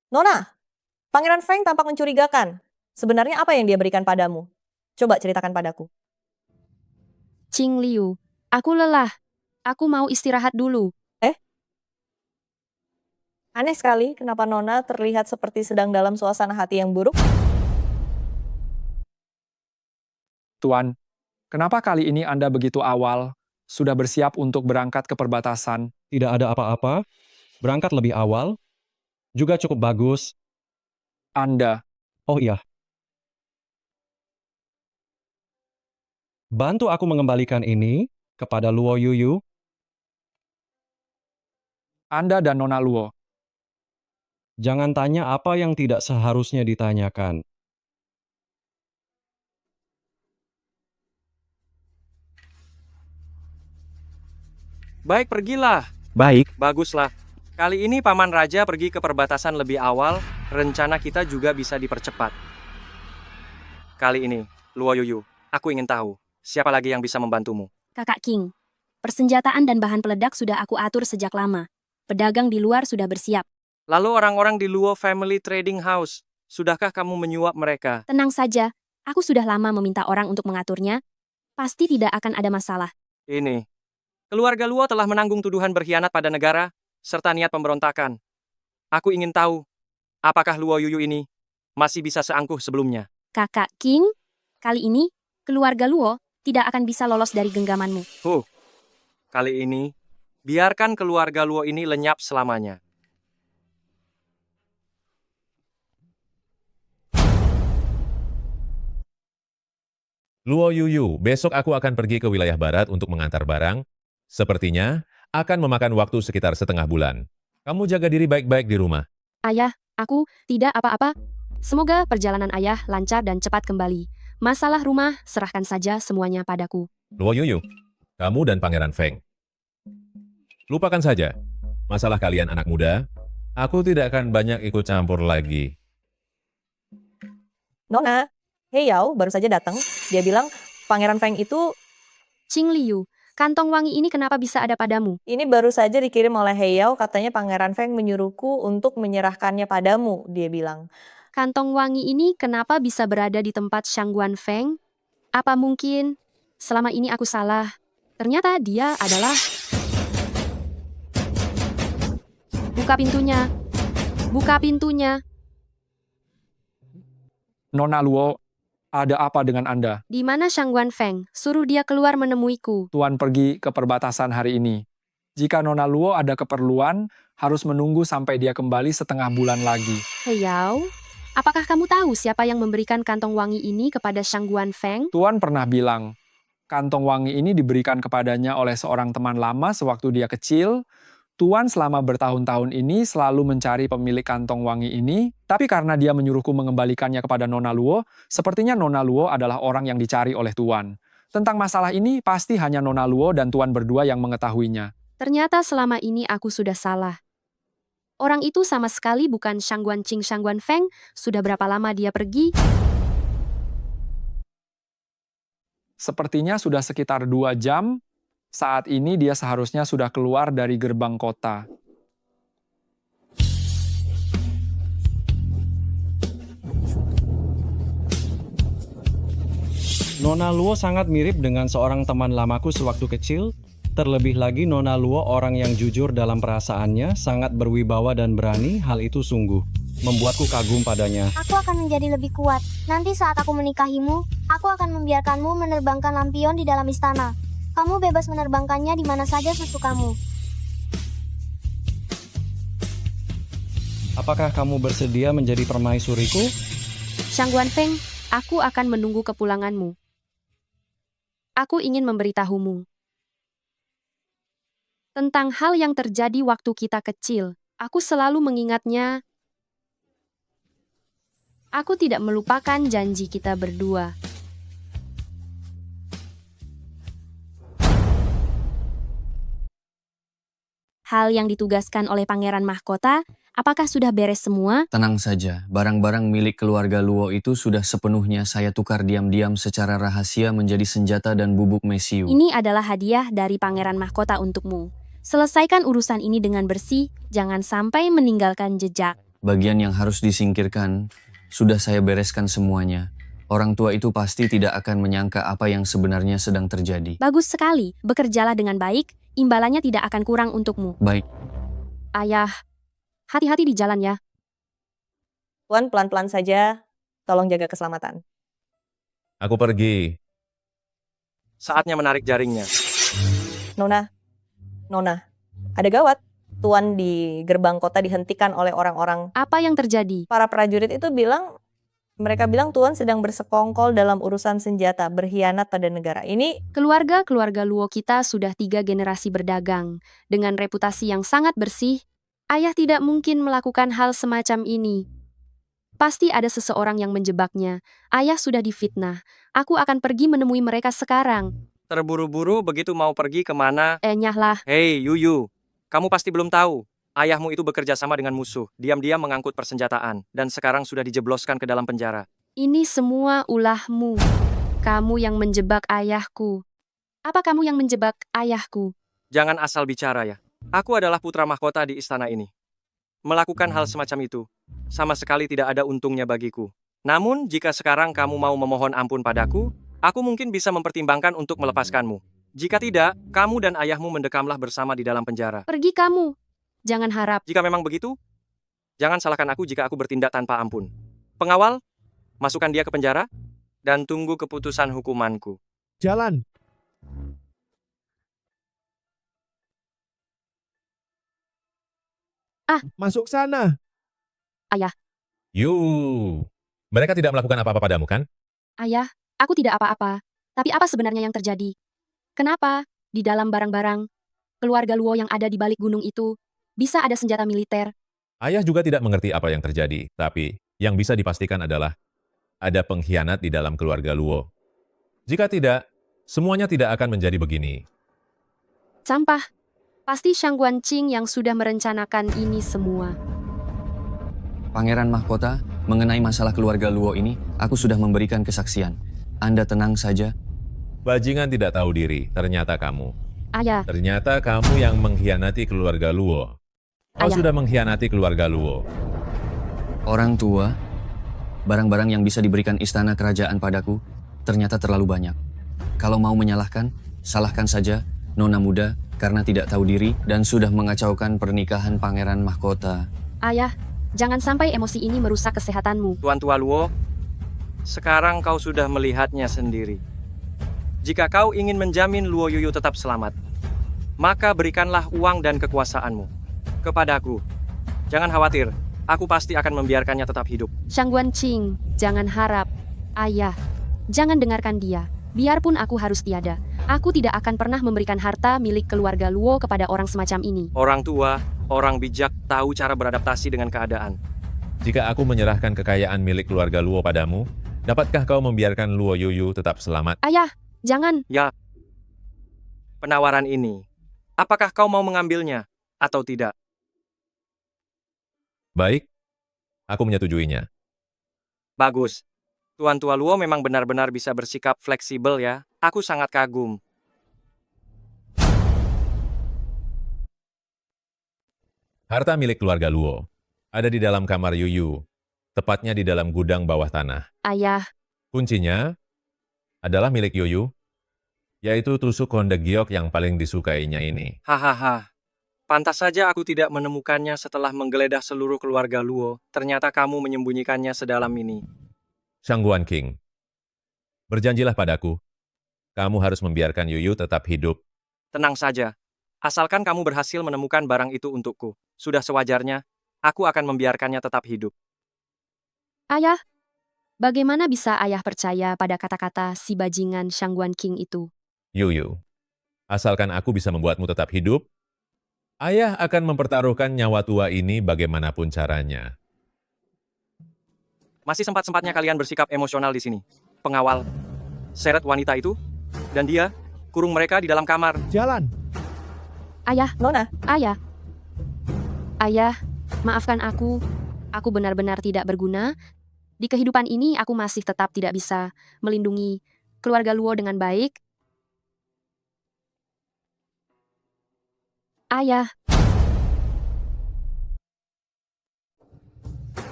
Nona, Pangeran Feng tampak mencurigakan. Sebenarnya apa yang dia berikan padamu? Coba ceritakan padaku. Qing Liu, aku lelah. Aku mau istirahat dulu. Aneh sekali, kenapa Nona terlihat seperti sedang dalam suasana hati yang buruk? Tuan, kenapa kali ini Anda begitu awal? Sudah bersiap untuk berangkat ke perbatasan? Tidak ada apa-apa. Berangkat lebih awal. Juga cukup bagus. Anda. Oh iya. Bantu aku mengembalikan ini kepada Luo Yuyu. Anda dan Nona Luo. Jangan tanya apa yang tidak seharusnya ditanyakan. Baik, pergilah. Baik. Baguslah. Kali ini Paman Raja pergi ke perbatasan lebih awal, rencana kita juga bisa dipercepat. Kali ini, Luo Yuyu, aku ingin tahu, siapa lagi yang bisa membantumu? Kakak King, persenjataan dan bahan peledak sudah aku atur sejak lama. Pedagang di luar sudah bersiap. Lalu orang-orang di Luo Family Trading House, sudahkah kamu menyuap mereka? Tenang saja, aku sudah lama meminta orang untuk mengaturnya. Pasti tidak akan ada masalah. Ini, keluarga Luo telah menanggung tuduhan berkhianat pada negara, serta niat pemberontakan. Aku ingin tahu, apakah Luo Yuyu ini masih bisa seangkuh sebelumnya? Kakak King, kali ini, keluarga Luo tidak akan bisa lolos dari genggamanmu. Kali ini, biarkan keluarga Luo ini lenyap selamanya. Luo Yuyu, besok aku akan pergi ke wilayah barat untuk mengantar barang. Sepertinya akan memakan waktu sekitar setengah bulan. Kamu jaga diri baik-baik di rumah. Ayah, aku tidak apa-apa. Semoga perjalanan ayah lancar dan cepat kembali. Masalah rumah, serahkan saja semuanya padaku. Luo Yuyu, kamu dan Pangeran Feng. Lupakan saja. Masalah kalian anak muda, aku tidak akan banyak ikut campur lagi. Nona, Hei Yao baru saja datang. Dia bilang, Pangeran Feng itu... Qing Liu, kantong wangi ini kenapa bisa ada padamu? Ini baru saja dikirim oleh Hei Yao, katanya Pangeran Feng menyuruhku untuk menyerahkannya padamu, dia bilang. Kantong wangi ini kenapa bisa berada di tempat Shangguan Feng? Apa mungkin selama ini aku salah? Ternyata dia adalah... Buka pintunya. Buka pintunya. Nona Luo, ada apa dengan Anda? Di mana Shangguan Feng? Suruh dia keluar menemuiku. Tuan pergi ke perbatasan hari ini. Jika Nona Luo ada keperluan, harus menunggu sampai dia kembali setengah bulan lagi. Hei Yao, apakah kamu tahu siapa yang memberikan kantong wangi ini kepada Shangguan Feng? Tuan pernah bilang, kantong wangi ini diberikan kepadanya oleh seorang teman lama sewaktu dia kecil. Tuan selama bertahun-tahun ini selalu mencari pemilik kantong wangi ini, tapi karena dia menyuruhku mengembalikannya kepada Nona Luo, sepertinya Nona Luo adalah orang yang dicari oleh Tuan. Tentang masalah ini, pasti hanya Nona Luo dan Tuan berdua yang mengetahuinya. Ternyata selama ini aku sudah salah. Orang itu sama sekali bukan Shangguan Qing Shangguan Feng. Sudah berapa lama dia pergi? Sepertinya sudah sekitar 2 jam. Saat ini dia seharusnya sudah keluar dari gerbang kota. Nona Luo sangat mirip dengan seorang teman lamaku sewaktu kecil. Terlebih lagi Nona Luo orang yang jujur dalam perasaannya, sangat berwibawa dan berani. Hal itu sungguh membuatku kagum padanya. Aku akan menjadi lebih kuat. Nanti saat aku menikahimu, aku akan membiarkanmu menerbangkan lampion di dalam istana. Kamu bebas menerbangkannya di mana saja sesukamu. Apakah kamu bersedia menjadi permaisuriku? Shangguan Feng, aku akan menunggu kepulanganmu. Aku ingin memberitahumu tentang hal yang terjadi waktu kita kecil. Aku selalu mengingatnya. Aku tidak melupakan janji kita berdua. Hal yang ditugaskan oleh Pangeran Mahkota, apakah sudah beres semua? Tenang saja, barang-barang milik keluarga Luo itu sudah sepenuhnya saya tukar diam-diam secara rahasia menjadi senjata dan bubuk mesiu. Ini adalah hadiah dari Pangeran Mahkota untukmu. Selesaikan urusan ini dengan bersih, jangan sampai meninggalkan jejak. Bagian yang harus disingkirkan, sudah saya bereskan semuanya. Orang tua itu pasti tidak akan menyangka apa yang sebenarnya sedang terjadi. Bagus sekali, bekerjalah dengan baik, imbalannya tidak akan kurang untukmu. Baik, Ayah, hati-hati di jalan ya. Tuan, pelan-pelan saja. Tolong jaga keselamatan. Aku pergi. Saatnya menarik jaringnya. Nona, ada gawat. Tuan di gerbang kota dihentikan oleh orang-orang. Apa yang terjadi? Para prajurit itu mereka bilang Tuan sedang bersekongkol dalam urusan senjata, berkhianat pada negara. Ini Keluarga Luo kita sudah 3 generasi berdagang. Dengan reputasi yang sangat bersih, ayah tidak mungkin melakukan hal semacam ini. Pasti ada seseorang yang menjebaknya. Ayah sudah difitnah. Aku akan pergi menemui mereka sekarang. Terburu-buru begitu mau pergi kemana? Nyahlah. Hei, Yuyu. Kamu pasti belum tahu. Ayahmu itu bekerja sama dengan musuh, diam-diam mengangkut persenjataan, dan sekarang sudah dijebloskan ke dalam penjara. Ini semua ulahmu. Kamu yang menjebak ayahku. Apa kamu yang menjebak ayahku? Jangan asal bicara ya. Aku adalah putra mahkota di istana ini. Melakukan hal semacam itu, sama sekali tidak ada untungnya bagiku. Namun, jika sekarang kamu mau memohon ampun padaku, aku mungkin bisa mempertimbangkan untuk melepaskanmu. Jika tidak, kamu dan ayahmu mendekamlah bersama di dalam penjara. Pergi kamu. Jangan harap. Jika memang begitu, jangan salahkan aku jika aku bertindak tanpa ampun. Pengawal, masukkan dia ke penjara, dan tunggu keputusan hukumanku. Jalan. Masuk sana. Ayah, Mereka tidak melakukan apa-apa padamu, kan? ayah, aku tidak apa-apa. Tapi apa sebenarnya yang terjadi? Kenapa, di dalam barang-barang, keluarga Luo yang ada di balik gunung itu, bisa ada senjata militer? Ayah juga tidak mengerti apa yang terjadi, tapi yang bisa dipastikan adalah ada pengkhianat di dalam keluarga Luo. Jika tidak, semuanya tidak akan menjadi begini. Sampah. Pasti Shang Guanqing yang sudah merencanakan ini semua. Pangeran Mahkota, mengenai masalah keluarga Luo ini, aku sudah memberikan kesaksian. Anda tenang saja. Bajingan tidak tahu diri, ternyata kamu. Ayah, Ternyata kamu yang mengkhianati keluarga Luo. Kau Ayah. sudah mengkhianati keluarga Luo. Orang tua, barang-barang yang bisa diberikan istana kerajaan padaku ternyata terlalu banyak. Kalau mau menyalahkan, salahkan saja Nona muda karena tidak tahu diri dan sudah mengacaukan pernikahan Pangeran Mahkota. ayah, jangan sampai emosi ini merusak kesehatanmu. Tuan Tua Luo, sekarang kau sudah melihatnya sendiri. Jika kau ingin menjamin Luo Yuyu tetap selamat, maka berikanlah uang dan kekuasaanmu kepadaku. Jangan khawatir, aku pasti akan membiarkannya tetap hidup. Shang Guanqing, jangan harap. Ayah, jangan dengarkan dia. Biarpun aku harus tiada, aku tidak akan pernah memberikan harta milik keluarga Luo kepada orang semacam ini. Orang tua, orang bijak tahu cara beradaptasi dengan keadaan. Jika aku menyerahkan kekayaan milik keluarga Luo padamu, dapatkah kau membiarkan Luo Yuyu tetap selamat? Ayah, jangan. Ya, penawaran ini, apakah kau mau mengambilnya atau tidak? Baik, aku menyetujuinya. Bagus. Tuan Tua Luo memang benar-benar bisa bersikap fleksibel ya. Aku sangat kagum. Harta milik keluarga Luo ada di dalam kamar Yuyu, tepatnya di dalam gudang bawah tanah. Ayah, Kuncinya adalah milik Yuyu, yaitu tusuk konde giok yang paling disukainya ini. Hahaha. Pantas saja aku tidak menemukannya setelah menggeledah seluruh keluarga Luo. Ternyata kamu menyembunyikannya sedalam ini. Shang Guanqing, berjanjilah padaku, kamu harus membiarkan Yuyu tetap hidup. Tenang saja. Asalkan kamu berhasil menemukan barang itu untukku. Sudah sewajarnya, aku akan membiarkannya tetap hidup. ayah, bagaimana bisa ayah percaya pada kata-kata si bajingan Shang Guanqing itu? Yuyu, asalkan aku bisa membuatmu tetap hidup, ayah akan mempertaruhkan nyawa tua ini bagaimanapun caranya. Masih sempat-sempatnya kalian bersikap emosional di sini. Pengawal, seret wanita itu, dan dia, kurung mereka di dalam kamar. Jalan. Ayah, Nona, ayah. Ayah, maafkan aku. Aku benar-benar tidak berguna. Di kehidupan ini aku masih tetap tidak bisa melindungi keluarga Luo dengan baik. Ayah.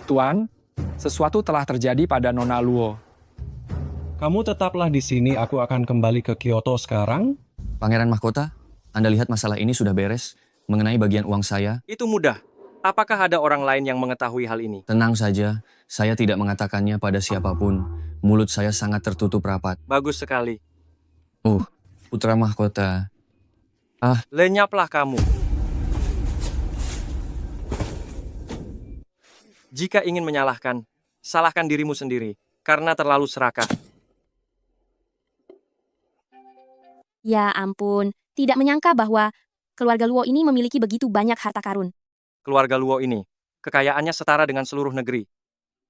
Tuan, sesuatu telah terjadi pada Nona Luo. Kamu tetaplah di sini, aku akan kembali ke Kyoto sekarang. Pangeran Mahkota, Anda lihat masalah ini sudah beres mengenai bagian uang saya. Itu mudah. Apakah ada orang lain yang mengetahui hal ini? Tenang saja, saya tidak mengatakannya pada siapapun. Mulut saya sangat tertutup rapat. Bagus sekali. Putra Mahkota. Lenyaplah kamu. Jika ingin menyalahkan, salahkan dirimu sendiri, karena terlalu serakah. Ya ampun, tidak menyangka bahwa keluarga Luo ini memiliki begitu banyak harta karun. Keluarga Luo ini, kekayaannya setara dengan seluruh negeri.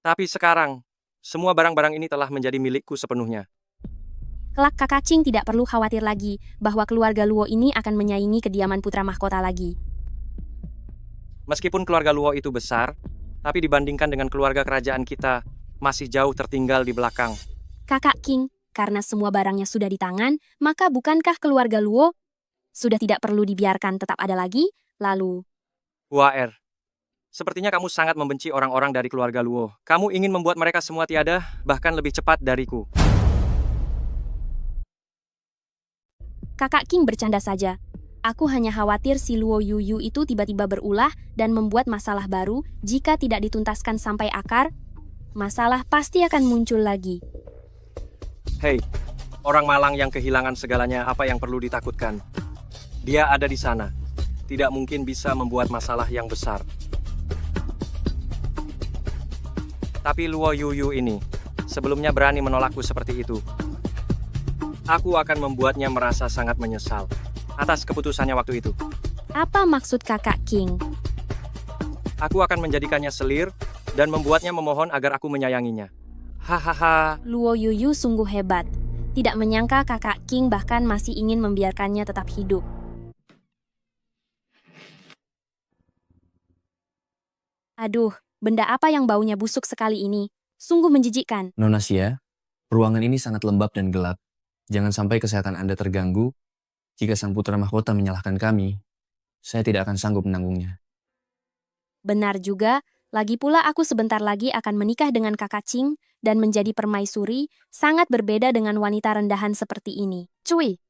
Tapi sekarang, semua barang-barang ini telah menjadi milikku sepenuhnya. Kelak kakak Qing tidak perlu khawatir lagi bahwa keluarga Luo ini akan menyaingi kediaman putra mahkota lagi. Meskipun keluarga Luo itu besar, tapi dibandingkan dengan keluarga kerajaan kita, masih jauh tertinggal di belakang. Kakak Qing, karena semua barangnya sudah di tangan, maka bukankah keluarga Luo sudah tidak perlu dibiarkan tetap ada lagi? Lalu, Huaer, sepertinya kamu sangat membenci orang-orang dari keluarga Luo. Kamu ingin membuat mereka semua tiada, bahkan lebih cepat dariku. kakak Qing bercanda saja. Aku hanya khawatir si Luo Yuyu itu tiba-tiba berulah dan membuat masalah baru. Jika tidak dituntaskan sampai akar, masalah pasti akan muncul lagi. Hei, orang malang yang kehilangan segalanya, apa yang perlu ditakutkan? Dia ada di sana. Tidak mungkin bisa membuat masalah yang besar. Tapi Luo Yuyu ini, sebelumnya berani menolakku seperti itu. Aku akan membuatnya merasa sangat menyesal atas keputusannya waktu itu. Apa maksud kakak Qing? Aku akan menjadikannya selir dan membuatnya memohon agar aku menyayanginya. Hahaha. Luo Yuyu sungguh hebat. Tidak menyangka kakak Qing bahkan masih ingin membiarkannya tetap hidup. Aduh, benda apa yang baunya busuk sekali ini? Sungguh menjijikkan. Nona Xia, ruangan ini sangat lembab dan gelap. Jangan sampai kesehatan Anda terganggu. Jika sang putra mahkota menyalahkan kami, saya tidak akan sanggup menanggungnya. Benar juga, lagi pula aku sebentar lagi akan menikah dengan kakak Qing dan menjadi permaisuri, sangat berbeda dengan wanita rendahan seperti ini. Cuy,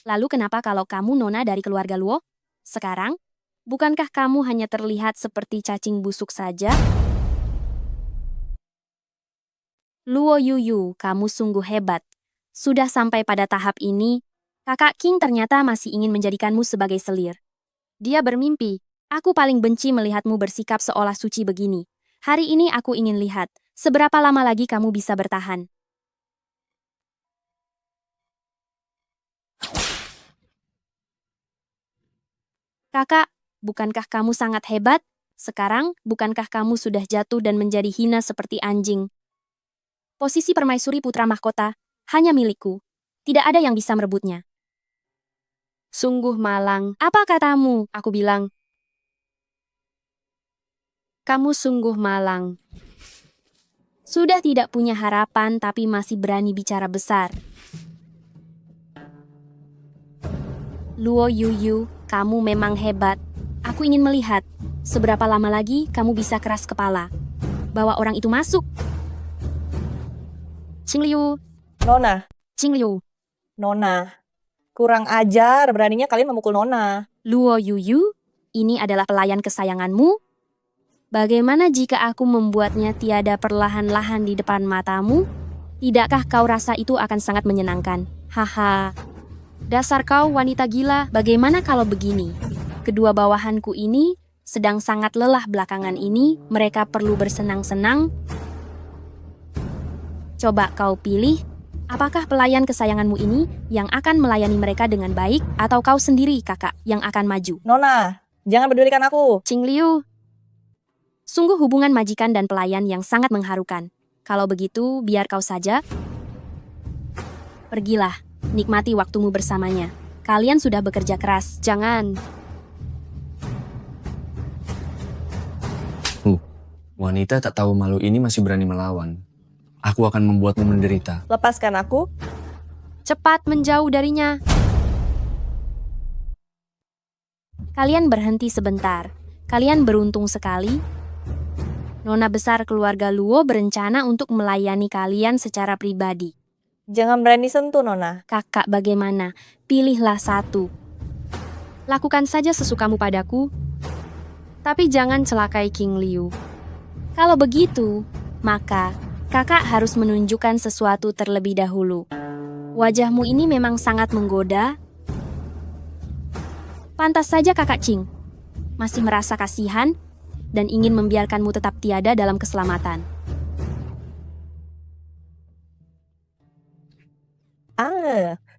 lalu kenapa kalau kamu nona dari keluarga Luo? Sekarang, bukankah kamu hanya terlihat seperti cacing busuk saja? Luo Yuyu, kamu sungguh hebat. Sudah sampai pada tahap ini, kakak Qing ternyata masih ingin menjadikanmu sebagai selir. Dia bermimpi, aku paling benci melihatmu bersikap seolah suci begini. Hari ini aku ingin lihat, seberapa lama lagi kamu bisa bertahan. Kakak, bukankah kamu sangat hebat? Sekarang, bukankah kamu sudah jatuh dan menjadi hina seperti anjing? Posisi permaisuri putra mahkota hanya milikku. Tidak ada yang bisa merebutnya. Sungguh malang. Apa katamu? Aku bilang. Kamu sungguh malang. Sudah tidak punya harapan tapi masih berani bicara besar. Luo Yuyu, kamu memang hebat. Aku ingin melihat seberapa lama lagi kamu bisa keras kepala. Bawa orang itu masuk. Qing Liu. Nona. Qing Liu. Nona. Kurang ajar, beraninya kalian memukul Nona. Luo Yuyu, ini adalah pelayan kesayanganmu. Bagaimana jika aku membuatnya tiada perlahan-lahan di depan matamu? Tidakkah kau rasa itu akan sangat menyenangkan? Haha. Dasar kau wanita gila, bagaimana kalau begini? Kedua bawahanku ini sedang sangat lelah belakangan ini, mereka perlu bersenang-senang. Coba kau pilih, apakah pelayan kesayanganmu ini yang akan melayani mereka dengan baik, atau kau sendiri kakak yang akan maju? Nona, jangan pedulikan aku. Qing Liu. Sungguh hubungan majikan dan pelayan yang sangat mengharukan. Kalau begitu, biar kau saja. Pergilah, nikmati waktumu bersamanya. Kalian sudah bekerja keras, jangan. Wanita tak tahu malu ini masih berani melawan. Aku akan membuatmu menderita. Lepaskan aku. Cepat menjauh darinya. Kalian berhenti sebentar. Kalian beruntung sekali. Nona besar keluarga Luo berencana untuk melayani kalian secara pribadi. Jangan berani sentuh, Nona. Kakak bagaimana? Pilihlah satu. Lakukan saja sesukamu padaku, tapi jangan celakai King Liu. Kalau begitu, maka kakak harus menunjukkan sesuatu terlebih dahulu. Wajahmu ini memang sangat menggoda. Pantas saja kakak Qing masih merasa kasihan dan ingin membiarkanmu tetap tiada dalam keselamatan.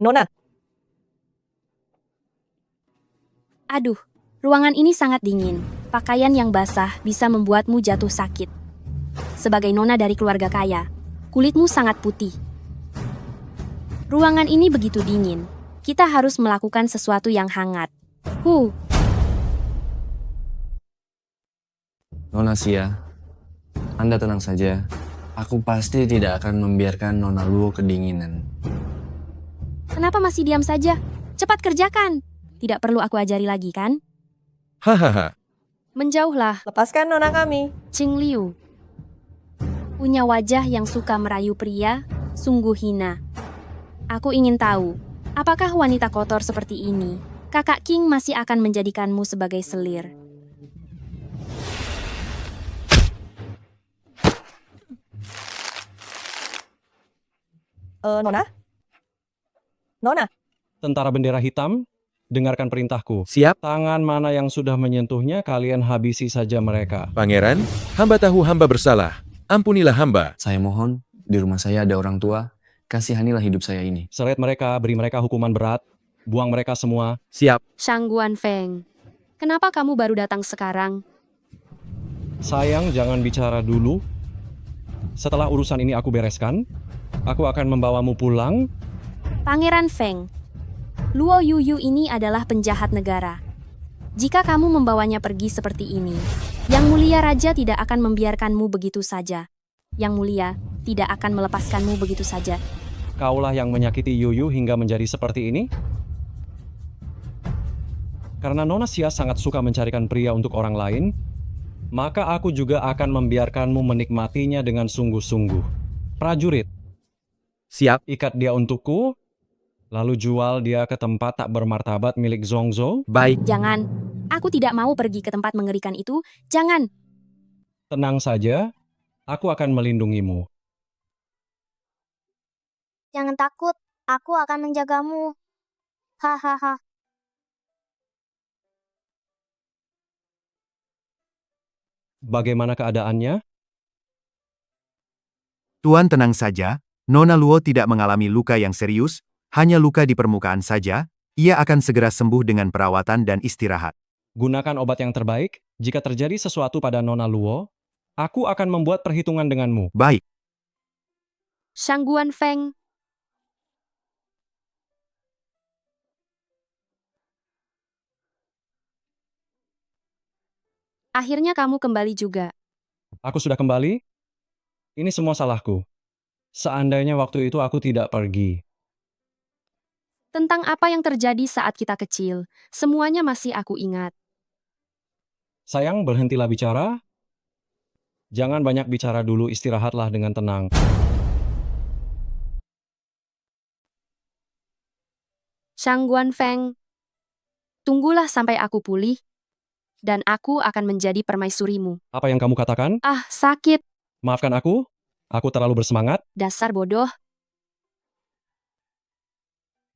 Nona. Aduh, ruangan ini sangat dingin. Pakaian yang basah bisa membuatmu jatuh sakit. Sebagai nona dari keluarga kaya, kulitmu sangat putih. Ruangan ini begitu dingin. Kita harus melakukan sesuatu yang hangat. Nona Xia, Anda tenang saja. Aku pasti tidak akan membiarkan Nona Luo kedinginan. Kenapa masih diam saja? Cepat kerjakan. Tidak perlu aku ajari lagi, kan? Hahaha. Menjauhlah. Lepaskan Nona kami. Qing Liu. Punya wajah yang suka merayu pria, sungguh hina. Aku ingin tahu, apakah wanita kotor seperti ini, kakak Qing masih akan menjadikanmu sebagai selir? Nona? Nona? Tentara bendera hitam, dengarkan perintahku. Siap. Tangan mana yang sudah menyentuhnya, kalian habisi saja mereka. Pangeran, hamba tahu hamba bersalah. Ampunilah hamba. Saya mohon, di rumah saya ada orang tua. Kasihanilah hidup saya ini. Seret mereka, beri mereka hukuman berat. Buang mereka semua. Siap. Shangguan Feng, kenapa kamu baru datang sekarang? Sayang, jangan bicara dulu. Setelah urusan ini aku bereskan, aku akan membawamu pulang. Pangeran Feng, Luo Yuyu ini adalah penjahat negara. Jika kamu membawanya pergi seperti ini, Yang Mulia Raja tidak akan membiarkanmu begitu saja. Yang Mulia tidak akan melepaskanmu begitu saja. Kaulah yang menyakiti Yuyu hingga menjadi seperti ini? Karena Nona Xia sangat suka mencarikan pria untuk orang lain, maka aku juga akan membiarkanmu menikmatinya dengan sungguh-sungguh. Prajurit, siap. Ikat dia untukku, lalu jual dia ke tempat tak bermartabat milik Zhongzhou. Baik. Jangan, aku tidak mau pergi ke tempat mengerikan itu. Jangan. Tenang saja, aku akan melindungimu. Jangan takut, aku akan menjagamu. Hahaha. Bagaimana keadaannya? Tuan tenang saja, Nona Luo tidak mengalami luka yang serius, hanya luka di permukaan saja, ia akan segera sembuh dengan perawatan dan istirahat. Gunakan obat yang terbaik, jika terjadi sesuatu pada Nona Luo, aku akan membuat perhitungan denganmu. Baik. Shangguan Feng. Akhirnya kamu kembali juga. Aku sudah kembali? Ini semua salahku. Seandainya waktu itu aku tidak pergi. Tentang apa yang terjadi saat kita kecil, semuanya masih aku ingat. Sayang, berhentilah bicara. Jangan banyak bicara dulu, istirahatlah dengan tenang. Shangguan Feng, tunggulah sampai aku pulih, dan aku akan menjadi permaisurimu. Apa yang kamu katakan? Ah, sakit. Maafkan aku terlalu bersemangat. Dasar bodoh.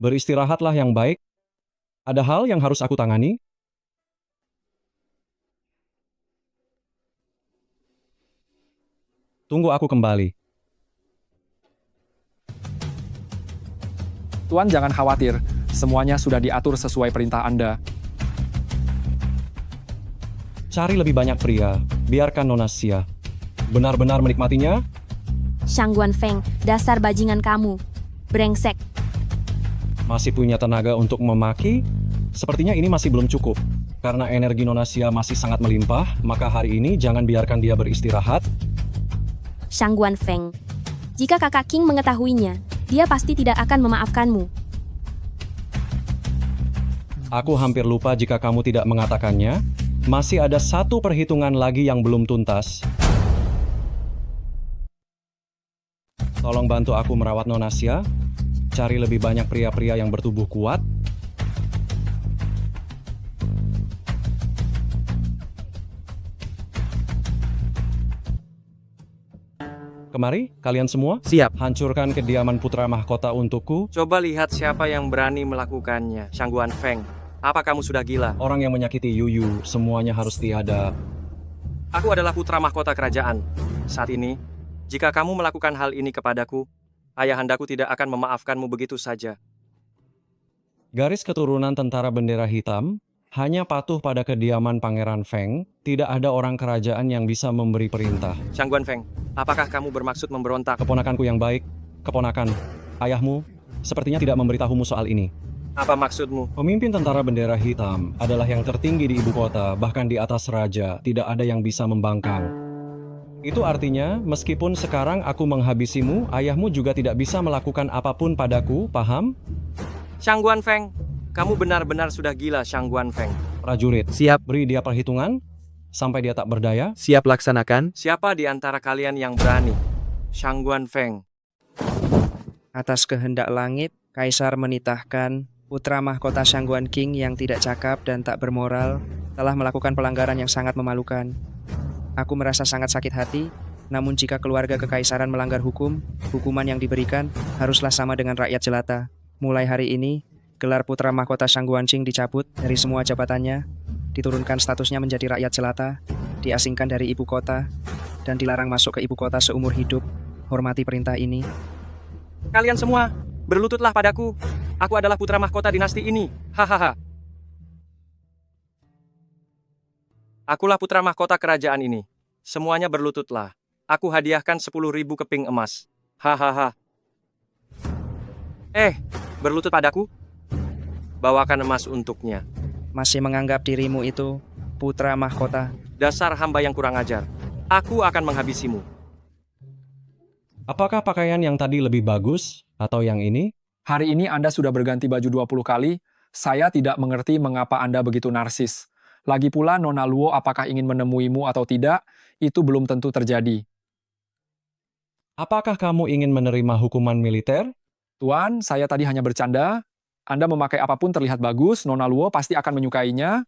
Beristirahatlah yang baik. Ada hal yang harus aku tangani? Tunggu aku kembali. Tuan jangan khawatir, semuanya sudah diatur sesuai perintah Anda. Cari lebih banyak pria, biarkan Nona Xia benar-benar menikmatinya. Shangguan Feng, dasar bajingan kamu. Brengsek. Masih punya tenaga untuk memaki? Sepertinya ini masih belum cukup. Karena energi Nona Xia masih sangat melimpah, maka hari ini jangan biarkan dia beristirahat. Shangguan Feng, jika kakak Qing mengetahuinya, dia pasti tidak akan memaafkanmu. Aku hampir lupa jika kamu tidak mengatakannya. Masih ada satu perhitungan lagi yang belum tuntas. Tolong bantu aku merawat Nonasia. Cari lebih banyak pria-pria yang bertubuh kuat. Kemari, kalian semua. Siap. Hancurkan kediaman putra mahkota untukku. Coba lihat siapa yang berani melakukannya, Shangguan Feng. Apa kamu sudah gila? Orang yang menyakiti Yuyu, semuanya harus tiada. Aku adalah putra mahkota kerajaan. Saat ini, jika kamu melakukan hal ini kepadaku, ayahandaku tidak akan memaafkanmu begitu saja. Garis keturunan tentara bendera hitam hanya patuh pada kediaman Pangeran Feng. Tidak ada orang kerajaan yang bisa memberi perintah. Shangguan Feng, apakah kamu bermaksud memberontak? Keponakanku yang baik, keponakan, ayahmu sepertinya tidak memberitahumu soal ini. Apa maksudmu? Pemimpin tentara bendera hitam adalah yang tertinggi di ibu kota, bahkan di atas raja, tidak ada yang bisa membangkang. Itu artinya, meskipun sekarang aku menghabisimu, ayahmu juga tidak bisa melakukan apapun padaku, paham? Shangguan Feng, kamu benar-benar sudah gila, Shangguan Feng. Prajurit, siap. Beri dia perhitungan, sampai dia tak berdaya. Siap laksanakan. Siapa di antara kalian yang berani? Shangguan Feng. Atas kehendak langit, Kaisar menitahkan putra mahkota Shangguan King yang tidak cakap dan tak bermoral telah melakukan pelanggaran yang sangat memalukan. Aku merasa sangat sakit hati, namun jika keluarga kekaisaran melanggar hukum, hukuman yang diberikan haruslah sama dengan rakyat jelata. Mulai hari ini, gelar putra mahkota Shangguan King dicabut dari semua jabatannya, diturunkan statusnya menjadi rakyat jelata, diasingkan dari ibu kota, dan dilarang masuk ke ibu kota seumur hidup. Hormati perintah ini. Kalian semua, berlututlah padaku. Aku adalah putra mahkota dinasti ini. Hahaha. Akulah putra mahkota kerajaan ini. Semuanya berlututlah. Aku hadiahkan 10.000 keping emas. Hahaha. Berlutut padaku? Bawakan emas untuknya. Masih menganggap dirimu itu putra mahkota? Dasar hamba yang kurang ajar. Aku akan menghabisimu. Apakah pakaian yang tadi lebih bagus atau yang ini? Hari ini Anda sudah berganti baju 20 kali. Saya tidak mengerti mengapa Anda begitu narsis. Lagi pula Nona Luo apakah ingin menemuimu atau tidak, itu belum tentu terjadi. Apakah kamu ingin menerima hukuman militer? Tuan, saya tadi hanya bercanda. Anda memakai apapun terlihat bagus, Nona Luo pasti akan menyukainya.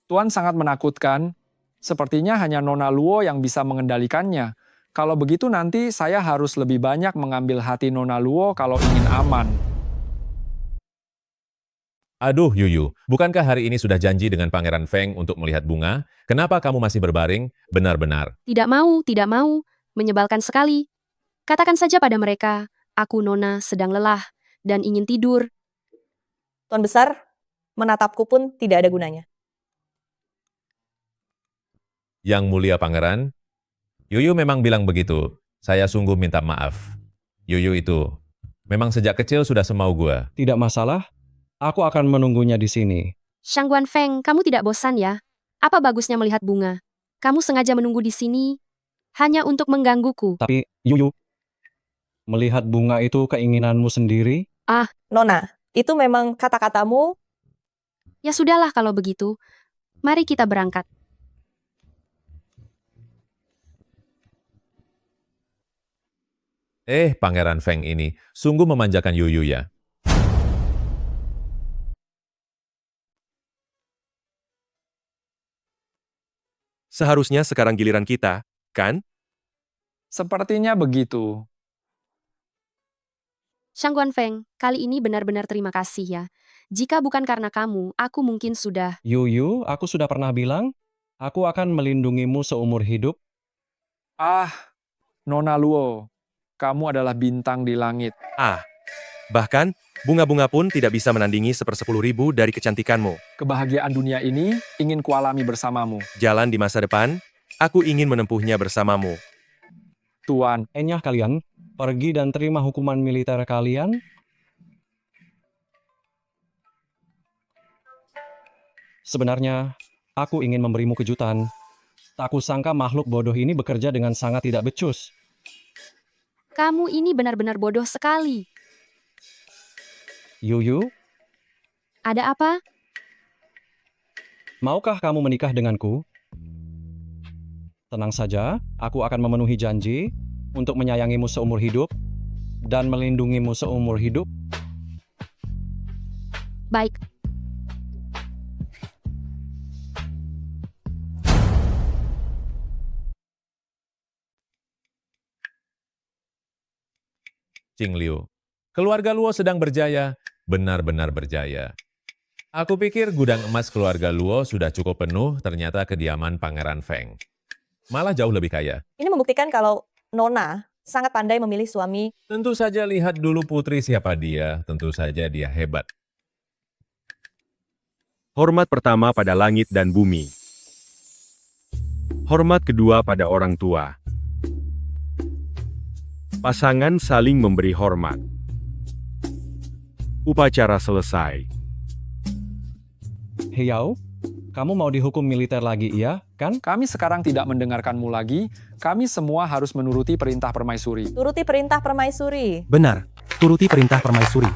Tuan sangat menakutkan. Sepertinya hanya Nona Luo yang bisa mengendalikannya. Kalau begitu nanti saya harus lebih banyak mengambil hati Nona Luo kalau ingin aman. Aduh, Yuyu, bukankah hari ini sudah janji dengan Pangeran Feng untuk melihat bunga? Kenapa kamu masih berbaring? Benar-benar. Tidak mau, menyebalkan sekali. Katakan saja pada mereka, aku Nona sedang lelah dan ingin tidur. Tuan Besar, menatapku pun tidak ada gunanya. Yang mulia Pangeran, Yuyu memang bilang begitu. Saya sungguh minta maaf. Yuyu itu memang sejak kecil sudah semau gua. Tidak masalah. Aku akan menunggunya di sini. Shangguan Feng, kamu tidak bosan ya? Apa bagusnya melihat bunga? Kamu sengaja menunggu di sini hanya untuk menggangguku. Tapi, Yuyu, melihat bunga itu keinginanmu sendiri? Nona, itu memang kata-katamu. Ya sudahlah kalau begitu. Mari kita berangkat. Pangeran Feng ini sungguh memanjakan Yuyu ya. Seharusnya sekarang giliran kita, kan? Sepertinya begitu. Shangguan Feng, kali ini benar-benar terima kasih ya. Jika bukan karena kamu, aku mungkin sudah... Yuyu, aku sudah pernah bilang, aku akan melindungimu seumur hidup. Nona Luo, kamu adalah bintang di langit. Bahkan, bunga-bunga pun tidak bisa menandingi 1/10.000 dari kecantikanmu. Kebahagiaan dunia ini ingin kualami bersamamu. Jalan di masa depan, aku ingin menempuhnya bersamamu. Tuan, Enyah kalian, pergi dan terima hukuman militer kalian. Sebenarnya, aku ingin memberimu kejutan. Tak kusangka makhluk bodoh ini bekerja dengan sangat tidak becus. Kamu ini benar-benar bodoh sekali. Yuyu, Ada apa? maukah kamu menikah denganku? Tenang saja, aku akan memenuhi janji untuk menyayangimu seumur hidup dan melindungimu seumur hidup. Baik. Qing Liu, keluarga Luo sedang berjaya, benar-benar berjaya. Aku pikir gudang emas keluarga Luo sudah cukup penuh, ternyata kediaman Pangeran Feng malah jauh lebih kaya. Ini membuktikan kalau Nona sangat pandai memilih suami. Tentu saja lihat dulu putri siapa dia, tentu saja dia hebat. Hormat pertama pada langit dan bumi. Hormat kedua pada orang tua. Pasangan saling memberi hormat. Upacara selesai. Heyao, kamu mau dihukum militer lagi, iya kan? Kami sekarang tidak mendengarkanmu lagi. Kami semua harus menuruti perintah permaisuri. Turuti perintah permaisuri. Benar, turuti perintah permaisuri.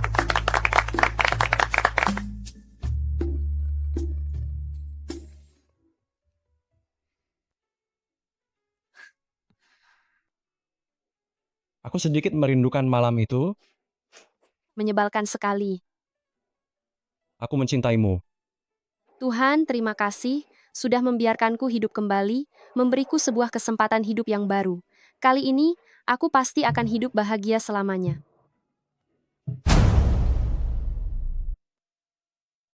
Aku sedikit merindukan malam itu. Menyebalkan sekali. Aku mencintaimu. Tuhan, terima kasih sudah membiarkanku hidup kembali, memberiku sebuah kesempatan hidup yang baru. Kali ini, aku pasti akan hidup bahagia selamanya.